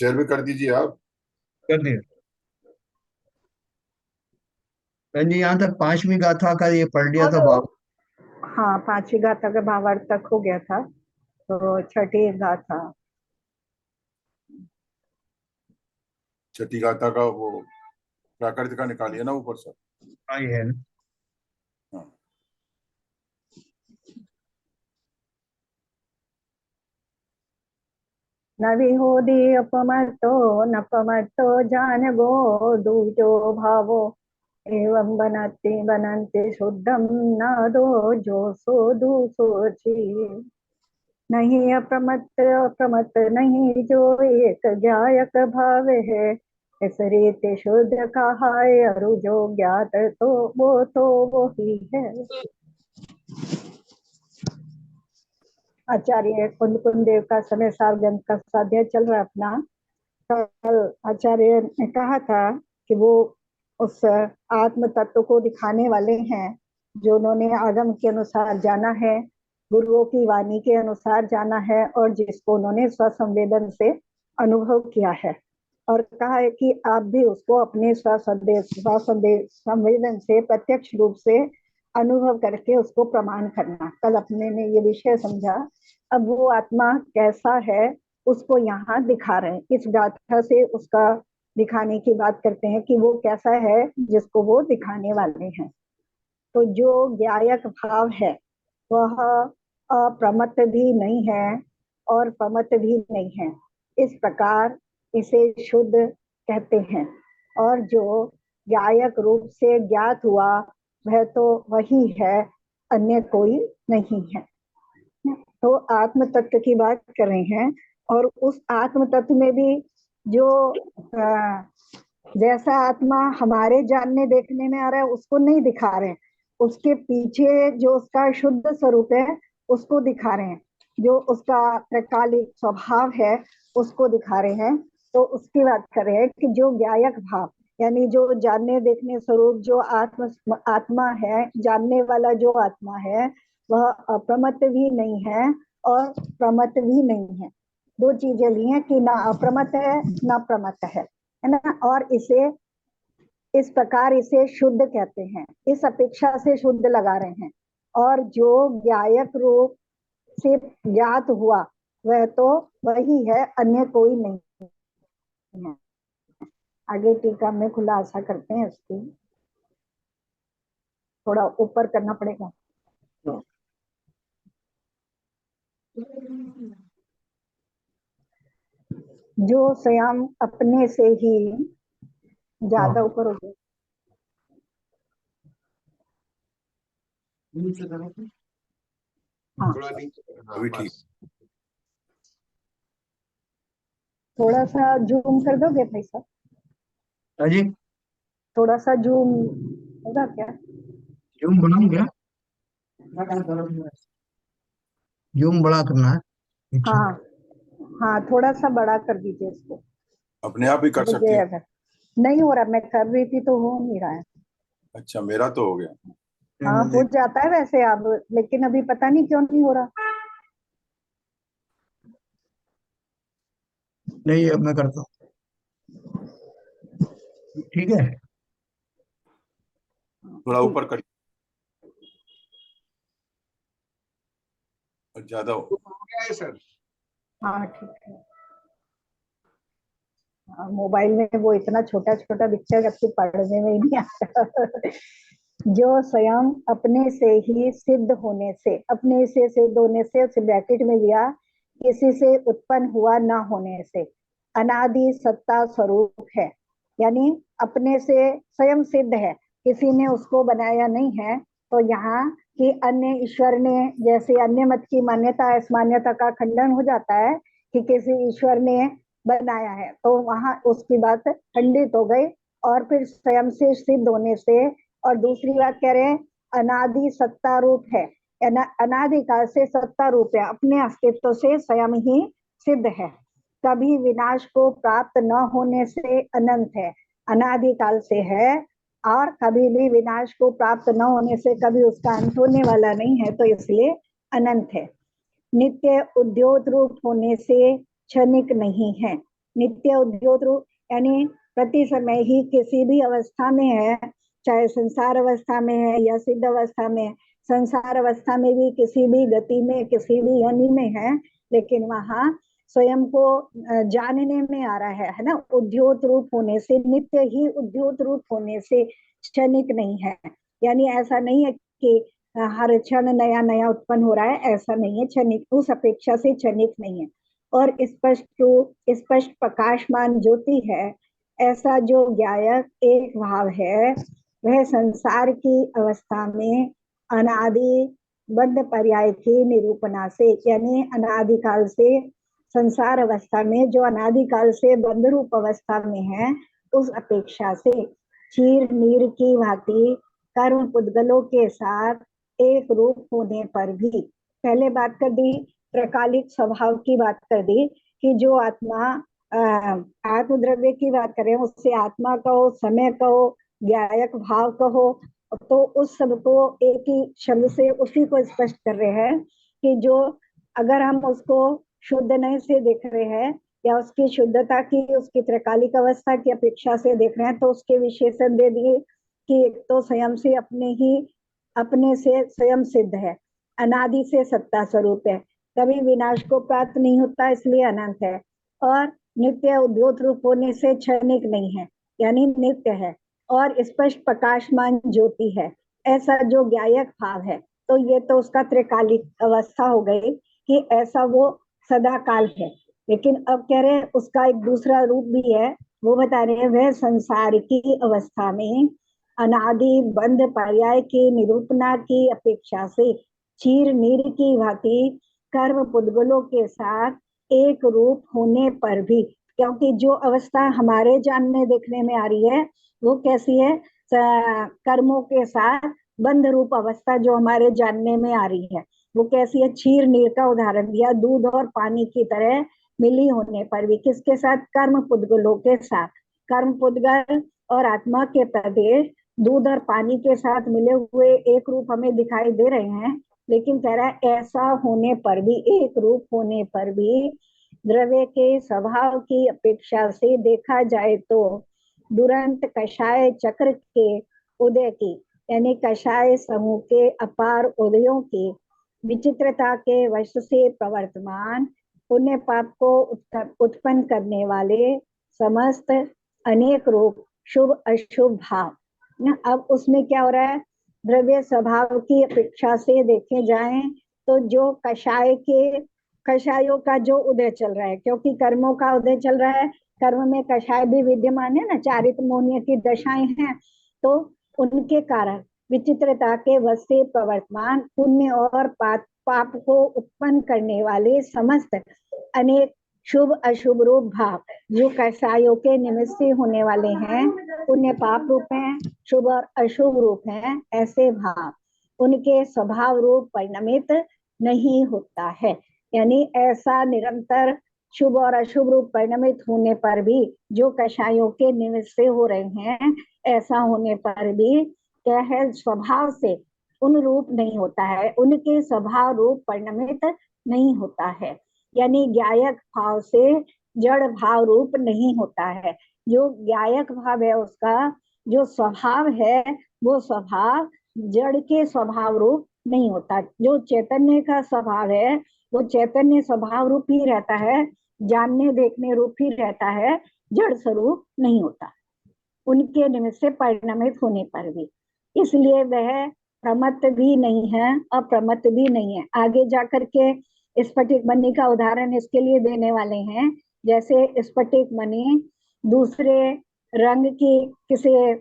Share भी कर दीजिए आप। कर दिया। बहन जी, यहाँ तक 5वीं गाथा का ये पढ़ लिया था भाव। हाँ, 5वीं गाथा का भावार्थ तक हो गया था, तो छठी गाथा। छठी गाथा का वो प्राकृत का निकालिए ना ऊपर से। हाँ, ये है ना। हाँ। न विहोदी अपमर्तो न पमर्तो जान गो दूजो भावो एवं बनते बनते शुद्धम नादो जो सो दूसोची। नहीं अप्रमत्त अप्रमत्त नहीं जो एक ज्ञायक भाव है, इस रीति शुद्ध कहा अरु जो ज्ञात तो वो ही है। आचार्य कुंद कुंद देव का समय सार ग्रंथ का स्वाध्याय चल रहा है अपना। कल आचार्य ने कहा था कि वो उस आत्म तत्व को दिखाने वाले हैं जो उन्होंने आगम के अनुसार जाना है, गुरुओं की वाणी के अनुसार जाना है, और जिसको उन्होंने स्वसंवेदन से अनुभव किया है। और कहा है कि आप भी उसको अपने स्वसंवेदन से प्रत्यक्ष रूप से अनुभव करके उसको प्रमाण करना। कल अपने ने ये विषय समझा। अब वो आत्मा कैसा है उसको यहाँ दिखा रहे हैं, इस गाथा से उसका दिखाने की बात करते हैं कि वो कैसा है जिसको वो दिखाने वाले हैं। तो जो ज्ञायक भाव है वह अप्रमत्त भी नहीं है और प्रमत्त भी नहीं है, इस प्रकार इसे शुद्ध कहते हैं। और जो ज्ञायक रूप से ज्ञात हुआ वह तो वही है, अन्य कोई नहीं है। तो आत्म तत्व की बात कर रहे हैं, और उस आत्म तत्व में भी जो जैसा आत्मा हमारे जानने देखने में आ रहा है उसको नहीं दिखा रहे हैं, उसके पीछे जो उसका शुद्ध स्वरूप है उसको दिखा रहे हैं, जो उसका त्रैकालिक स्वभाव है उसको दिखा रहे हैं। तो उसकी बात कर रहे हैं कि जो ज्ञायक भाव यानी जो जानने देखने स्वरूप जो आत्मा है, जानने वाला जो आत्मा है वह अप्रमत्त भी नहीं है और प्रमत्त भी नहीं है। दो चीजें ली हैं कि ना अप्रमत्त है ना प्रमत्त है ना। और इसे इस प्रकार इसे शुद्ध कहते हैं, इस अपेक्षा से शुद्ध लगा रहे हैं। और जो ज्ञायक रूप से ज्ञात हुआ वह तो वही है, अन्य कोई नहीं है। आगे टीका में खुलासा करते हैं इसकी, थोड़ा ऊपर करना पड़ेगा। जो स्वयं अपने से ही ज्यादा ऊपर हो गया, हाँ अभी ठीक। थोड़ा सा जूम कर दोगे भाई साहब? हाँ जी, थोड़ा सा जूम होगा क्या? जूम बनाऊं क्या? जूम बड़ा करना है। अच्छा। हाँ हाँ, थोड़ा सा बड़ा कर दीजिए इसको। अपने आप ही कर सकती मुझे हैं। अगर नहीं हो रहा, मैं कर रही थी तो हो नहीं रहा है। अच्छा, मेरा तो हो गया। हाँ हो जाता है वैसे अब, लेकिन अभी पता नहीं क्यों नहीं हो रहा। नहीं, अब मैं करता हूँ, ठीक है। थोड़ा ठीक, ऊपर कर, ज्यादा हो। हो गया है सर। हाँ ठीक है। मोबाइल में वो इतना छोटा छोटा दिखता है कि पढ़ने में ही नहीं आता। जो स्वयं अपने से ही सिद्ध होने से, अपने से सिद्ध होने से उसे ब्रैकेट में लिया, किसी से उत्पन्न हुआ ना होने से अनादि सत्ता स्वरूप है। यानी अपने से स्वयं सिद्ध है, किसी ने उसको बनाया नहीं है। तो यहाँ कि अन्य ईश्वर ने, जैसे अन्य मत की मान्यता इस मान्यता का खंडन हो जाता है कि किसी ईश्वर ने बनाया है, तो वहां उसकी बात खंडित हो गई। और फिर स्वयं से सिद्ध होने से, और दूसरी बात कह रहे हैं अनादि सत्ता रूप है, अनादिकाल से सत्ता रूप है, अपने अस्तित्व से स्वयं ही सिद्ध है, कभी विनाश को प्राप्त न होने से अनंत है, अनादिकाल से है, और कभी भी विनाश को प्राप्त न होने से कभी उसका अंत होने वाला नहीं है, तो इसलिए अनंत है। नित्य उद्योत रूप होने से क्षणिक नहीं है, नित्य उद्योत रूप यानी प्रति समय ही किसी भी अवस्था में है, चाहे संसार अवस्था में है या सिद्ध अवस्था में है। संसार अवस्था में भी किसी भी गति में, किसी भी योनि में है, लेकिन वहां स्वयं को जानने में आ रहा है ना। उद्योत रूप होने से, नित्य ही उद्योत रूप होने से क्षणिक नहीं है। यानी ऐसा नहीं है कि हर क्षण नया नया उत्पन्न हो रहा है, ऐसा नहीं है। क्षणिक उस अपेक्षा से क्षणिक नहीं है। और स्पष्ट प्रकाशमान ज्योति है, ऐसा जो ज्ञायक एक भाव है, वह संसार की अवस्था में अनादि बद्ध पर्याय की निरूपणा से, यानी अनादिकाल से संसार अवस्था में जो अनादिकाल से बंध रूप अवस्था में है, उस अपेक्षा से क्षीर नीर की भांति कर्म पुद्गलों के साथ एक रूप होने पर भी, पहले बात कर दी त्रकालिक स्वभाव की, बात कर दी कि जो आत्मा आत्मद्रव्य की बात करें, उससे आत्मा कहो, समय कहो, ज्ञायक भाव कहो, तो उस सब को एक ही शब्द से उसी को स्पष्ट कर रहे हैं कि जो अगर हम उसको शुद्ध नहीं से देख रहे हैं या उसकी शुद्धता की, उसकी त्रकालिक अवस्था की अपेक्षा से देख रहे हैं, तो उसके विशेषण दे दिए कि एक तो स्वयं से अपने से स्वयं सिद्ध है, अनादि से सत्ता स्वरूप है, कभी विनाश को प्राप्त नहीं होता, इसलिए अनंत है, और नित्य उद्योत रूप होने से क्षणिक नहीं है, यानी नित्य है, और स्पष्ट प्रकाशमान ज्योति है, ऐसा जो ज्ञायक भाव है। तो ये तो उसका त्रिकालिक अवस्था हो गई कि ऐसा वो सदा काल है। लेकिन अब कह रहे हैं उसका एक दूसरा रूप भी है, वो बता रहे हैं वह संसार की अवस्था में अनादि बंध पर्याय की निरूपणा की अपेक्षा से क्षीर नीर की भांति कर्म पुद्गलों के साथ एक रूप होने पर भी, क्योंकि जो अवस्था हमारे जानने देखने में आ रही है वो कैसी है, कर्मों के साथ बंध रूप अवस्था जो हमारे जानने में आ रही है वो कैसी है। क्षीर नीर का उदाहरण दिया, दूध और पानी की तरह मिली होने पर भी, किसके साथ, कर्म पुद्गलों के साथ। कर्म पुद्गल और आत्मा के प्रदेश दूध और पानी के साथ मिले हुए एक रूप हमें दिखाई दे रहे हैं, लेकिन कह रहा है ऐसा होने पर भी, एक रूप होने पर भी द्रव्य के स्वभाव की अपेक्षा से देखा जाए तो दुरंत कषाय चक्र के उदय की, यानी कषाय समूह के अपार उदयों की विचित्रता के वश से प्रवर्तमान पुण्य पाप को उत्पन्न करने वाले समस्त अनेक रूप शुभ अशुभ भाव। अब उसमें क्या हो रहा है, द्रव्य स्वभाव की अपेक्षा से देखे जाएं तो जो कषायों का जो उदय चल रहा है, क्योंकि कर्मों का उदय चल रहा है, कर्म में कषाय भी विद्यमान है ना, चारित मोहनीय की दशाएं हैं, तो उनके कारण विचित्रता के वश से प्रवर्तमान पुण्य और पाप को उत्पन्न करने वाले समस्त अनेक शुभ अशुभ रूप भाव जो कषायों के निमित्त से होने वाले हैं, पुण्य पाप रूप हैं, शुभ और अशुभ रूप हैं, ऐसे भाव उनके स्वभाव रूप परिणमित नहीं होता है। यानी ऐसा निरंतर शुभ और अशुभ रूप परिणमित होने पर भी, जो कषायों के निमित्त से हो रहे हैं, ऐसा होने पर भी क्या है, स्वभाव से उन रूप नहीं होता है, उनके स्वभाव रूप परिणमित नहीं होता है। यानी ज्ञायक भाव से जड़ भाव रूप नहीं होता है। जो ज्ञायक भाव है उसका जो स्वभाव है, वो स्वभाव जड़ के स्वभाव रूप नहीं होता। जो चैतन्य का स्वभाव है वो चैतन्य स्वभाव रूप ही रहता है, जानने देखने रूप ही रहता है, जड़ स्वरूप नहीं होता उनके निमित्त से परिणमित होने पर भी। इसलिए वह प्रमत्त भी नहीं है, अप्रमत्त भी नहीं है। आगे जाकर के स्फटिक मणि का उदाहरण इसके लिए देने वाले हैं। जैसे स्फटिक मणि दूसरे रंग की किसी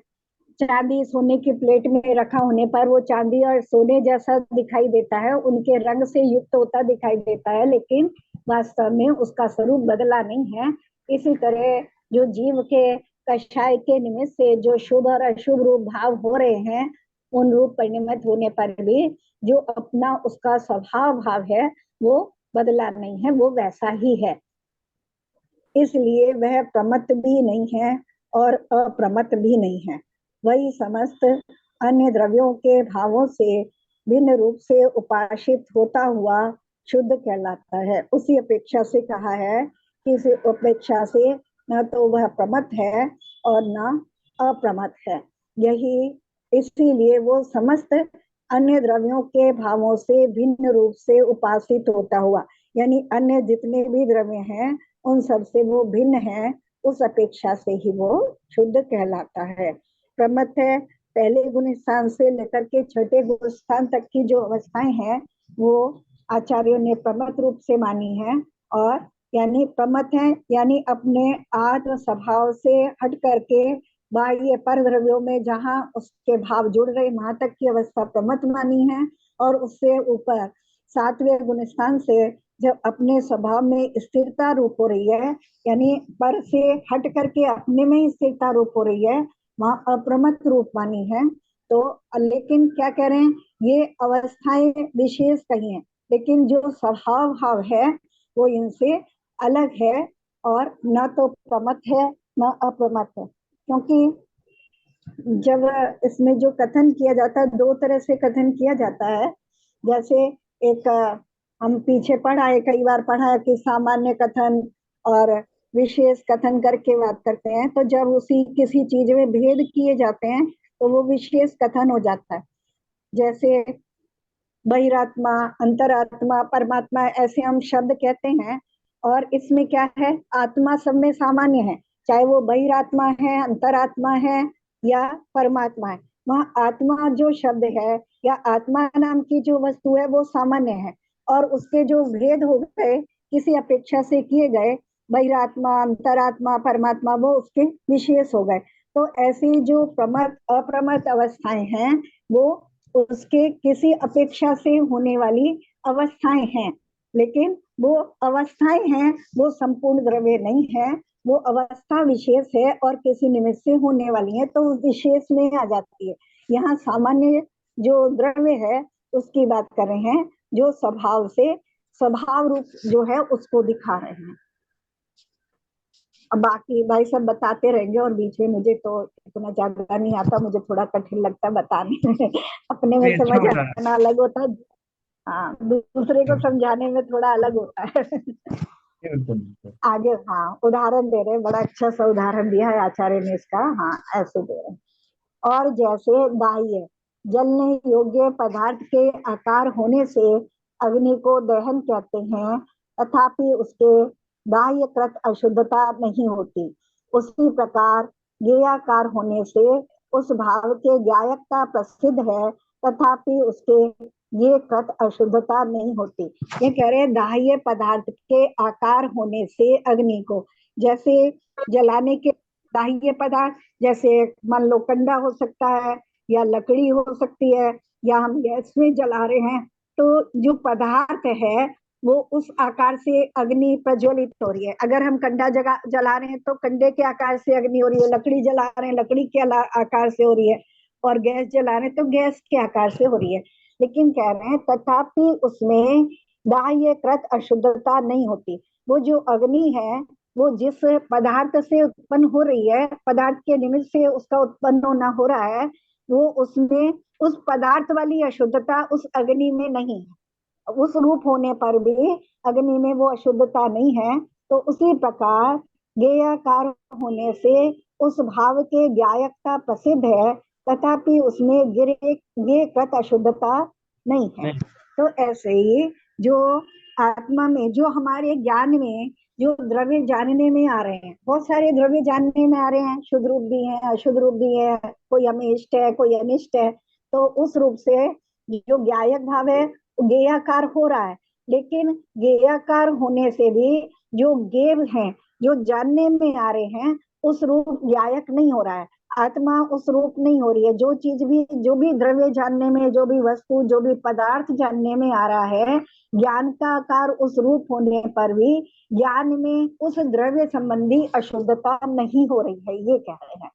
चांदी सोने की प्लेट में रखा होने पर वो चांदी और सोने जैसा दिखाई देता है, उनके रंग से युक्त होता दिखाई देता है, लेकिन वास्तव में उसका स्वरूप बदला नहीं है। इसी तरह जो जीव के कषाय के निमित्त से जो शुभ और अशुभ रूप भाव हो रहे हैं, उन रूप परिणमित होने पर भी जो अपना उसका स्वभाव भाव है वो बदला नहीं है, वो वैसा ही है। इसलिए वह प्रमत्त भी नहीं है और अप्रमत्त भी नहीं है। वही समस्त अन्य द्रव्यों के भावों से भिन्न रूप से उपासित होता हुआ शुद्ध कहलाता है। उसी अपेक्षा से कहा है किसी अपेक्षा से न तो वह प्रमत्त है और न अप्रमत्त है। यही इसीलिए वो समस्त अन्य द्रव्यों के भावों से भिन्न रूप से उपासित होता हुआ, यानी अन्य जितने भी द्रव्य हैं उन सब से वो भिन्न है, उस अपेक्षा से ही वो शुद्ध कहलाता है। प्रमत्त है, पहले गुण स्थान से लेकर के छठे गुण स्थान तक की जो अवस्थाएं हैं वो आचार्यों ने प्रमत्त रूप से मानी है। और यानी प्रमत्त है यानी अपने आत्म स्वभाव से हट करके बाह्य पर द्रव्यों में जहाँ उसके भाव जुड़ रहे वहां तक की अवस्था प्रमत्त मानी है। और उससे ऊपर सातवें गुण स्थान से जब अपने स्वभाव में स्थिरता रूप हो रही है, यानी पर से हट करके अपने में ही स्थिरता रूप हो रही है, वहां अप्रमत्त रूप मानी है। तो लेकिन क्या कह रहे हैं, ये अवस्थाएं विशेष कही हैं, लेकिन जो स्वभाव भाव है वो इनसे अलग है और न तो प्रमत्त है न अप्रमत्त है। क्योंकि जब इसमें जो कथन किया जाता है, दो तरह से कथन किया जाता है। जैसे एक हम पीछे पढ़ा है, कई बार पढ़ा है कि सामान्य कथन और विशेष कथन करके बात करते हैं। तो जब उसी किसी चीज में भेद किए जाते हैं तो वो विशेष कथन हो जाता है। जैसे बहिरात्मा, अंतरात्मा, परमात्मा, ऐसे हम शब्द कहते हैं। और इसमें क्या है, आत्मा सब में सामान्य है, चाहे वो बहिरात्मा है, अंतरात्मा है या परमात्मा है। वहाँ आत्मा जो शब्द है या आत्मा नाम की जो वस्तु है वो सामान्य है, और उसके जो भेद हो गए किसी अपेक्षा से किए गए, बहिरात्मा, अंतरात्मा, परमात्मा, वो उसके विशेष हो गए। तो ऐसी जो प्रमत्त अप्रमत्त अवस्थाएं हैं वो उसके किसी अपेक्षा से होने वाली अवस्थाएं हैं, लेकिन वो अवस्थाएं हैं, वो संपूर्ण द्रव्य नहीं है, वो अवस्था विशेष है और किसी निमित्त से होने वाली है, तो विशेष में आ जाती है। यहाँ सामान्य जो द्रव्य है उसकी बात कर रहे हैं, जो स्वभाव से स्वभाव रूप जो है उसको दिखा रहे हैं। अब बाकी भाई सब बताते रहेंगे, और बीच में मुझे तो इतना ज्यादा नहीं आता, मुझे थोड़ा कठिन लगता है बताने में। अपने में अच्छा समझ बता आना अलग होता है, हाँ, दूसरे को समझाने में थोड़ा अलग होता है। बिल्कुल। आगे हाँ उदाहरण दे रहे हैं, बड़ा अच्छा सा उदाहरण दिया है आचार्य ने इसका। हाँ ऐसे दे रहे हैं, और जैसे बाह्य जलने योग्य पदार्थ के आकार होने से अग्नि को दहन कहते हैं, तथापि उसके बाह्यकृत अशुद्धता नहीं होती। उसी प्रकार ज्ञेयाकार होने से उस भाव के ज्ञायकता प्रसिद्ध है, तथापि उसके ये कृत अशुद्धता नहीं होती। ये कह रहे हैं बाह्य पदार्थ के आकार होने से अग्नि को, जैसे जलाने के बाह्य पदार्थ, जैसे मान लो कंडा हो सकता है या लकड़ी हो सकती है या हम गैस में जला रहे हैं, तो जो पदार्थ है वो उस आकार से अग्नि प्रज्वलित हो रही है। अगर हम कंडा जला रहे हैं तो कंडे के आकार से अग्नि हो रही है, लकड़ी जला रहे हैं लकड़ी के आकार से हो रही है, और गैस जला रहे हैं तो गैस के आकार से हो रही है। लेकिन कह रहे हैं तथापि उसमें बाह्यकृत अशुद्धता नहीं होती। वो जो अग्नि है वो जिस पदार्थ से उत्पन्न हो रही है, पदार्थ के निमित्त से उसका उत्पन्न होना हो रहा है, वो उसमें उस पदार्थ वाली अशुद्धता उस अग्नि में नहीं है। उस रूप होने पर भी अग्नि में वो अशुद्धता नहीं है। तो उसी प्रकार ज्ञेयाकार होने से उस भाव के ज्ञायकता प्रसिद्ध है, तथापि उसमें ये कृत अशुद्धता नहीं है। तो ऐसे ही जो आत्मा में, जो हमारे ज्ञान में जो द्रव्य जानने में आ रहे हैं, बहुत सारे द्रव्य जानने में आ रहे हैं, शुद्ध रूप भी है अशुद्ध रूप भी है, कोई अमिष्ट है कोई अनिष्ट है। तो उस रूप से जो ज्ञायक भाव है ज्ञेयाकार हो रहा है, लेकिन ज्ञेयाकार होने से भी जो ज्ञेय है, जो जानने में आ रहे हैं, उस रूप ज्ञायक नहीं हो रहा है। आत्मा उस रूप नहीं हो रही है। जो चीज भी, जो भी द्रव्य जानने में, जो भी वस्तु, जो भी पदार्थ जानने में आ रहा है, ज्ञान का आकार उस रूप होने पर भी ज्ञान में उस द्रव्य संबंधी अशुद्धता नहीं हो रही है, ये कह रहे हैं।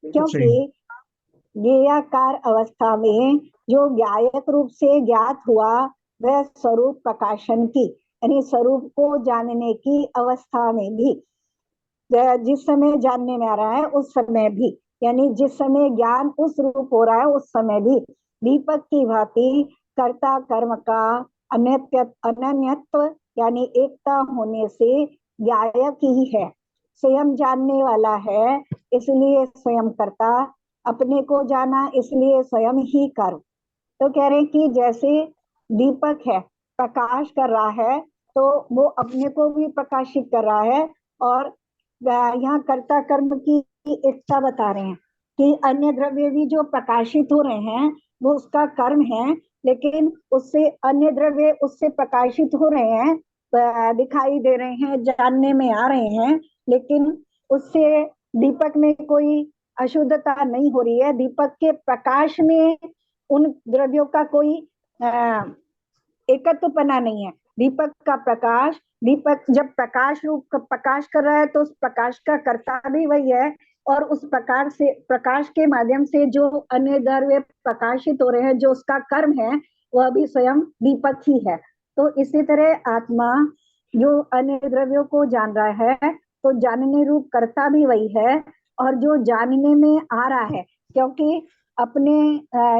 क्योंकि ज्ञेयाकार अवस्था में जो ज्ञायक रूप से ज्ञात हुआ वह स्वरूप प्रकाशन की, यानी स्वरूप को जानने की अवस्था में भी, जिस समय जानने में आ रहा है उस समय भी, यानी जिस समय ज्ञान उस रूप हो रहा है उस समय भी दीपक की भांति कर्ता कर्म का अनन्यत्व यानी एकता होने से गायक ही है, स्वयं जानने वाला है, इसलिए स्वयं करता, अपने को जाना इसलिए स्वयं ही कर्म। तो कह रहे हैं कि जैसे दीपक है, प्रकाश कर रहा है, तो वो अपने को भी प्रकाशित कर रहा है। और यहाँ कर्ता कर्म की एकता बता रहे हैं कि अन्य द्रव्य भी जो प्रकाशित हो रहे हैं वो उसका कर्म है, लेकिन उससे अन्य द्रव्य उससे प्रकाशित हो रहे हैं, दिखाई दे रहे हैं, जानने में आ रहे हैं, लेकिन उससे दीपक में कोई अशुद्धता नहीं हो रही है। दीपक के प्रकाश में उन द्रव्यों का कोई एकत्वपना नहीं है। दीपक का प्रकाश, दीपक जब प्रकाश रूप प्रकाश कर रहा है तो उस प्रकाश का कर्ता भी वही है, और उस प्रकार से प्रकाश के माध्यम से जो अन्य द्रव्य प्रकाशित हो रहे हैं, जो उसका कर्म है, वह भी स्वयं दीपक ही है। तो इसी तरह आत्मा जो अन्य द्रव्यों को जान रहा है, तो जानने रूप कर्ता भी वही है, और जो जानने में आ रहा है, क्योंकि अपने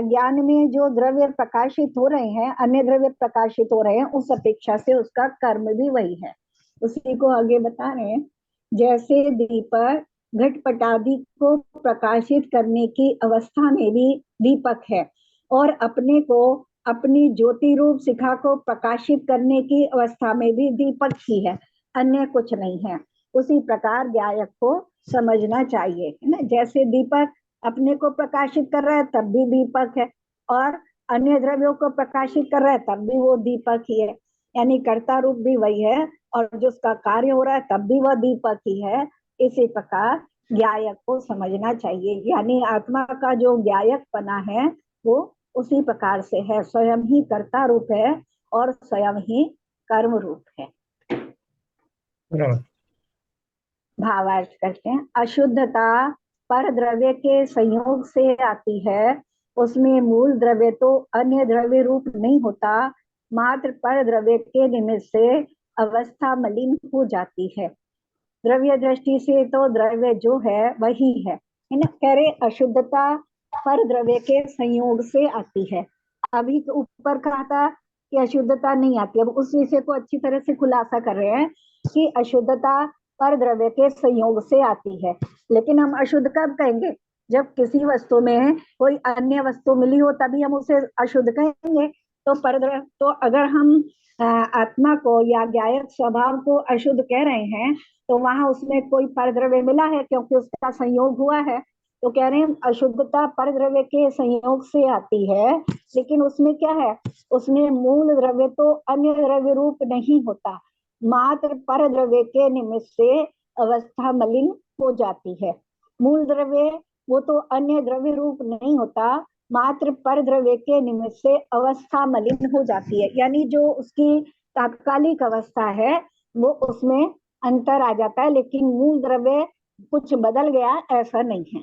ज्ञान में जो द्रव्य प्रकाशित हो रहे हैं, अन्य द्रव्य प्रकाशित हो रहे हैं, उस अपेक्षा से उसका कर्म भी वही है। उसी को आगे बता रहे हैं, जैसे दीपक घटपट आदि को प्रकाशित करने की अवस्था में भी दीपक है, और अपने को अपनी ज्योति रूप शिखा को प्रकाशित करने की अवस्था में भी दीपक ही है, अन्य कुछ नहीं है। उसी प्रकार गायक को समझना चाहिए, है ना। जैसे दीपक अपने को प्रकाशित कर रहा है तब भी दीपक है, और अन्य द्रव्यों को प्रकाशित कर रहा है तब भी वो दीपक ही है, यानी कर्ता रूप भी वही है, और जो उसका कार्य हो रहा है तब भी वह दीपक ही है। इसी प्रकार गायक को समझना चाहिए, यानी आत्मा का जो गायक पना है वो उसी प्रकार से है, स्वयं ही कर्ता रूप है और स्वयं ही कर्म रूप है। भावार्थ करते हैं, अशुद्धता पर द्रव्य के संयोग से आती है, उसमें मूल द्रव्य तो अन्य द्रव्य रूप नहीं होता, मात्र पर द्रव्य के निमित्त से अवस्था मलिन हो जाती है। द्रव्य दृष्टि से तो द्रव्य जो है वही है ना। कह रहे अशुद्धता पर द्रव्य के संयोग से आती है। अभी तो ऊपर कहा था कि अशुद्धता नहीं आती, अब उस विषय को अच्छी तरह से खुलासा कर रहे हैं कि अशुद्धता पर द्रव्य के संयोग से आती है। लेकिन हम अशुद्ध कब कहेंगे? जब किसी वस्तु में कोई अन्य वस्तु मिली हो तभी हम उसे अशुद्ध कहेंगे। तो परद्रव्य, तो अगर हम आत्मा को या गायक स्वभाव को अशुद्ध कह रहे हैं तो वहां उसमें कोई परद्रव्य मिला है, क्योंकि उसका संयोग हुआ है। तो कह रहे हैं अशुद्धता परद्रव्य के संयोग से आती है, लेकिन उसमें क्या है, उसमें मूल द्रव्य तो अन्य द्रव्य रूप नहीं होता, मात्र पर द्रव्य के निमित्त से अवस्था मलिन हो जाती है। मूल द्रव्य वो तो अन्य द्रव्य रूप नहीं होता, मात्र पर द्रव्य के निमित्त से अवस्था मलिन हो जाती है, यानी जो उसकी तात्कालिक अवस्था है वो उसमें अंतर आ जाता है, लेकिन मूल द्रव्य कुछ बदल गया ऐसा नहीं है।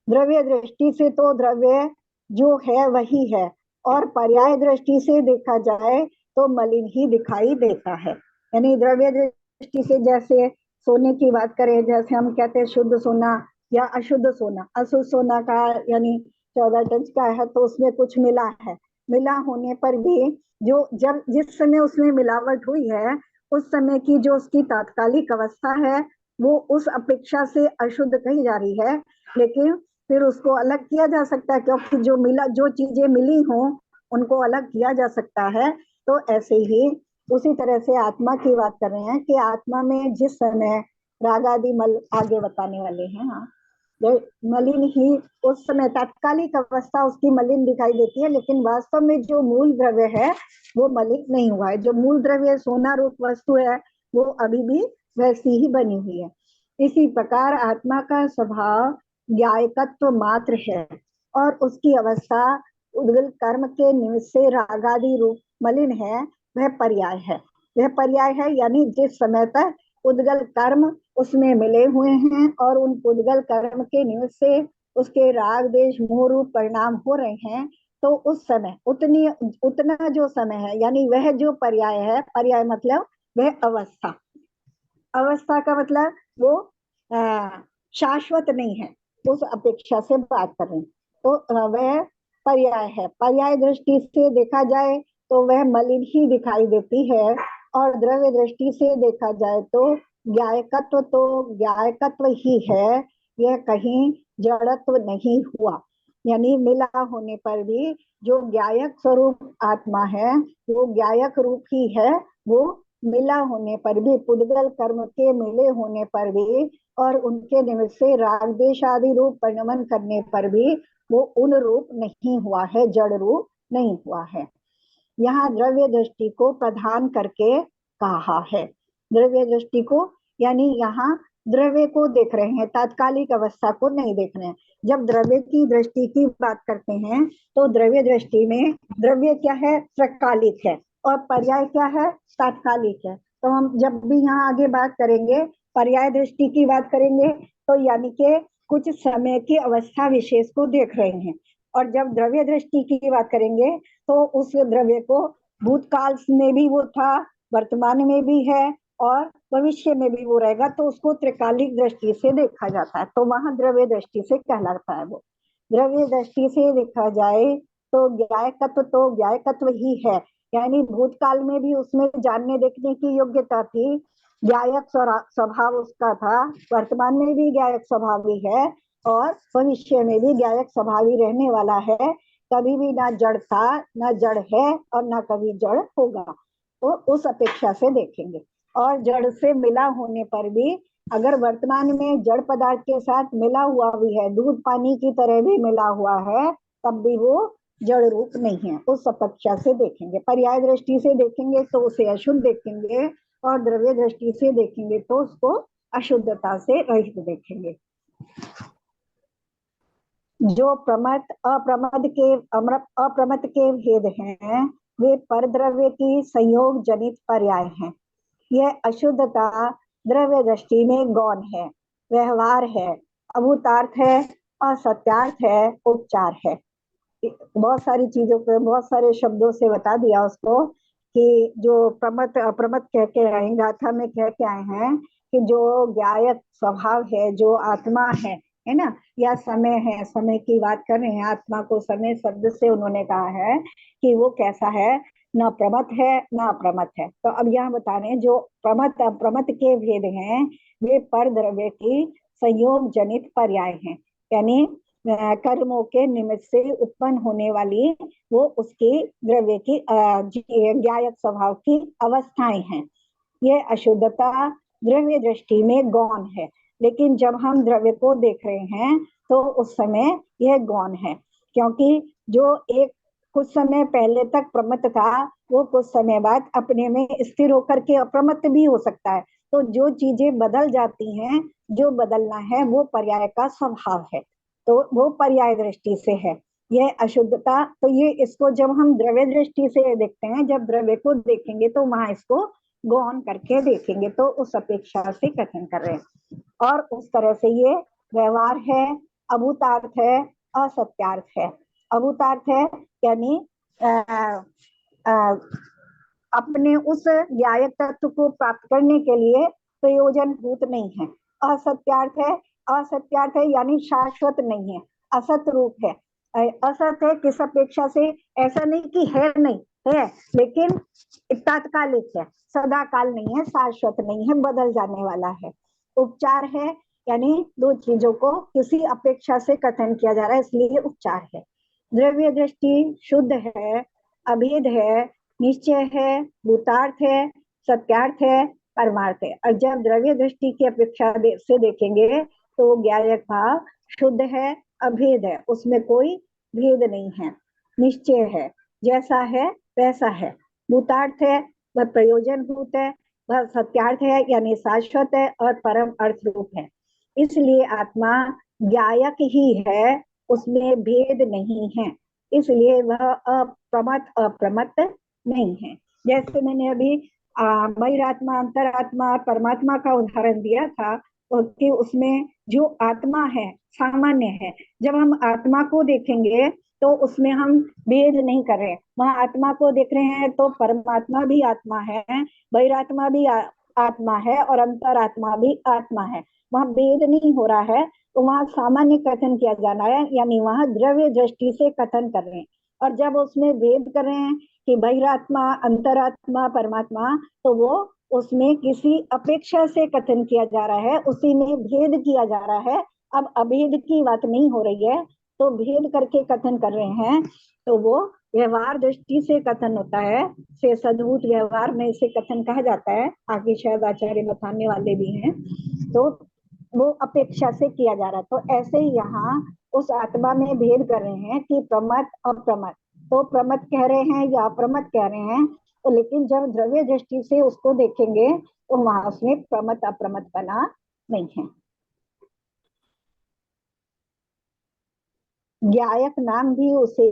द्रव्य दृष्टि से तो द्रव्य जो है वही है, और पर्याय दृष्टि से देखा जाए तो मलिन ही दिखाई देता है। यानी द्रव्य दृष्टि से जैसे सोने की बात करें, जैसे हम कहते हैं शुद्ध सोना या अशुद्ध सोना, अशुद्ध सोना का यानी 14 टच का है तो उसमें कुछ मिला है, मिला होने पर भी जो जब जिस समय उसमें मिलावट हुई है उस समय की जो उसकी तात्कालिक अवस्था है वो उस अपेक्षा से अशुद्ध कही जा रही है, लेकिन फिर उसको अलग किया जा सकता है, क्योंकि जो मिला, जो चीजें मिली हों उनको अलग किया जा सकता है। तो ऐसे ही उसी तरह से आत्मा की बात कर रहे हैं कि आत्मा में जिस समय राग आदि मल आगे बताने वाले हैं, हाँ, मलिन ही उस समय तात्कालिक अवस्था उसकी मलिन दिखाई देती है, लेकिन वास्तव में जो मूल द्रव्य है वो मलिन नहीं हुआ है। जो मूल द्रव्य सोना रूप वस्तु है वो अभी भी वैसी ही बनी हुई है। इसी प्रकार आत्मा का स्वभाव गायकत्व मात्र है, और उसकी अवस्था उद्गल कर्म के निमित्त से रागादि रूप मलिन है, वह पर्याय है। वह पर्याय है, यानी जिस समय तक उद्गल कर्म उसमें मिले हुए हैं और उन उद्गल कर्म के निमित्त से उसके राग देश मोह रूप परिणाम हो रहे हैं, तो उस समय उतना जो समय है, यानी वह जो पर्याय है, पर्याय मतलब वह अवस्था, अवस्था का मतलब वो शाश्वत नहीं है, उस अपेक्षा से बात कर रहे हैं। तो वह पर्याय है। पर्याय दृष्टि से देखा जाए तो वह मलिन ही दिखाई देती है, और द्रव्य दृष्टि से देखा जाए तो ज्ञायकत्व ही है, यह कहीं जड़त्व नहीं हुआ। यानी मिला होने पर भी जो ज्ञायक स्वरूप आत्मा है वो ज्ञायक रूप ही है, वो मिला होने पर भी, पुद्गल कर्म के मिले होने पर भी और उनके निमित्त से राग देश आदि रूप परिणमन करने पर भी वो उन रूप नहीं हुआ है, जड़ रूप नहीं हुआ है। यहाँ द्रव्य दृष्टि को प्रधान करके कहा है। द्रव्य दृष्टि को यानी यहाँ द्रव्य को देख रहे हैं, तात्कालिक अवस्था को नहीं देख रहे हैं। जब द्रव्य की दृष्टि की बात करते हैं तो द्रव्य दृष्टि में द्रव्य क्या है, त्रकालिक है, और पर्याय क्या है, तात्कालिक है। तो हम जब भी यहाँ आगे बात करेंगे, पर्याय दृष्टि की बात करेंगे, तो यानी कि कुछ समय की अवस्था विशेष को देख रहे हैं। और जब द्रव्य दृष्टि की बात करेंगे तो उस द्रव्य को भूतकाल में भी वो था, वर्तमान में भी है और भविष्य में भी वो रहेगा, तो उसको त्रिकालिक दृष्टि से देखा जाता है, तो वहां द्रव्य दृष्टि से कहलाता है। वो द्रव्य दृष्टि से देखा जाए तो ज्ञायकत्व ही है, यानी भूतकाल में भी उसमें जानने देखने की योग्यता थी, ज्ञायक स्वभाव उसका था, वर्तमान में भी ज्ञायक स्वभावी है और भविष्य में भी ज्ञायक स्वभावी रहने वाला है। कभी भी ना जड़ था, ना जड़ है और ना कभी जड़ होगा, तो उस अपेक्षा से देखेंगे। और जड़ से मिला होने पर भी अगर वर्तमान में जड़ पदार्थ के साथ मिला हुआ भी है, दूध पानी की तरह भी मिला हुआ है, तब भी वो जड़ रूप नहीं है, उस अपेक्षा से देखेंगे। पर्याय दृष्टि से देखेंगे तो उसे अशुद्ध देखेंगे और द्रव्य दृष्टि से देखेंगे तो उसको अशुद्धता से रहित देखेंगे। जो अप्रमत के भेद हैं वे परद्रव्य की संयोग जनित पर्याय हैं। यह अशुद्धता द्रव्य दृष्टि में गौण है, व्यवहार है, अभूतार्थ है, असत्यार्थ है, उपचार है। बहुत सारी चीजों को बहुत सारे शब्दों से बता दिया उसको कि जो प्रमत अप्रमत कह के आए, गाथा में कह के आए हैं कि जो ज्ञायक स्वभाव है, जो आत्मा है ना, या समय है, समय की बात कर रहे हैं, आत्मा को समय शब्द से उन्होंने कहा है कि वो कैसा है, न प्रमत है न अप्रमत है। तो अब यहाँ बता रहे हैं जो प्रमत अप्रमत के भेद हैं वे पर द्रव्य की संयोग जनित पर्याय हैं, यानी कर्मों के निमित्त से उत्पन्न होने वाली वो उसकी द्रव्य की ज्ञायक स्वभाव की अवस्थाएं हैं। ये अशुद्धता द्रव्य दृष्टि में गौण है, लेकिन जब हम द्रव्य को देख रहे हैं तो उस समय यह गौण है, क्योंकि जो एक कुछ समय पहले तक प्रमत था वो कुछ समय बाद अपने में स्थिर होकर के अप्रमत भी हो सकता है। तो जो चीजें बदल जाती हैं, जो बदलना है वो पर्याय का स्वभाव है, तो वो पर्याय दृष्टि से है। यह अशुद्धता, तो ये इसको जब हम द्रव्य दृष्टि से देखते हैं, जब द्रव्य को देखेंगे तो वहां इसको गौण करके देखेंगे, तो उस अपेक्षा से कथन कर रहे हैं। और उस तरह से ये व्यवहार है, अभूतार्थ है, असत्यार्थ है। अभूतार्थ है यानी अपने उस ज्ञायक तत्व को प्राप्त करने के लिए प्रयोजन भूत नहीं है। असत्यार्थ है यानी शाश्वत नहीं है, असत रूप है। असत है किस अपेक्षा से, ऐसा नहीं कि है नहीं है, लेकिन तात्कालिक है, सदा काल नहीं है, शाश्वत नहीं है, बदल जाने वाला है। उपचार है यानी दो चीजों को किसी अपेक्षा से कथन किया जा रहा है, इसलिए उपचार है। द्रव्य दृष्टि शुद्ध है, अभेद है, निश्चय है, भूतार्थ है, सत्यार्थ है, परमार्थ है। और जब द्रव्य दृष्टि की अपेक्षा से देखेंगे तो ज्ञायक भाव शुद्ध है, अभेद है, उसमें कोई भेद नहीं है, निश्चय है, जैसा है वैसा है, भूतार्थ है, वह प्रयोजन भूत है, वह सत्यार्थ है यानी शाश्वत है, और परम अर्थ रूप है। इसलिए आत्मा ज्ञायक ही है, उसमें भेद नहीं है, इसलिए वह अप्रमत नहीं है। जैसे मैंने अभी बहिरात्मा, अंतरात्मा, परमात्मा का उदाहरण दिया था कि उसमें जो आत्मा है सामान्य है, जब हम आत्मा को देखेंगे तो उसमें हम भेद नहीं कर रहे, वहां आत्मा को देख रहे हैं तो परमात्मा भी आत्मा है, बहिरात्मा भी आत्मा है और अंतरात्मा भी आत्मा है, वहां भेद नहीं हो रहा है, तो वहां सामान्य कथन किया जाना है, यानी वहां द्रव्य दृष्टि से कथन कर रहे हैं। और जब उसमें भेद कर रहे हैं कि बहिरात्मा, अंतरात्मा, परमात्मा, तो वो उसमें किसी अपेक्षा से कथन किया जा रहा है, उसी में भेद किया जा रहा है। अब अभेद की बात नहीं हो रही है, तो भेद करके कथन कर रहे हैं, तो वो व्यवहार दृष्टि से कथन होता है, से सद्भूत व्यवहार में इसे कथन कहा जाता है। आगे शायद आचार्य बताने वाले भी हैं। तो वो अपेक्षा से किया जा रहा है। तो ऐसे ही यहाँ उस आत्मा में भेद कर रहे हैं कि प्रमत अप्रमत, तो प्रमत कह रहे हैं या अप्रमत कह रहे हैं, तो लेकिन जब द्रव्य दृष्टि से उसको देखेंगे तो वहां उसमें प्रमत अप्रमत बना नहीं है। ज्ञायक नाम भी उसे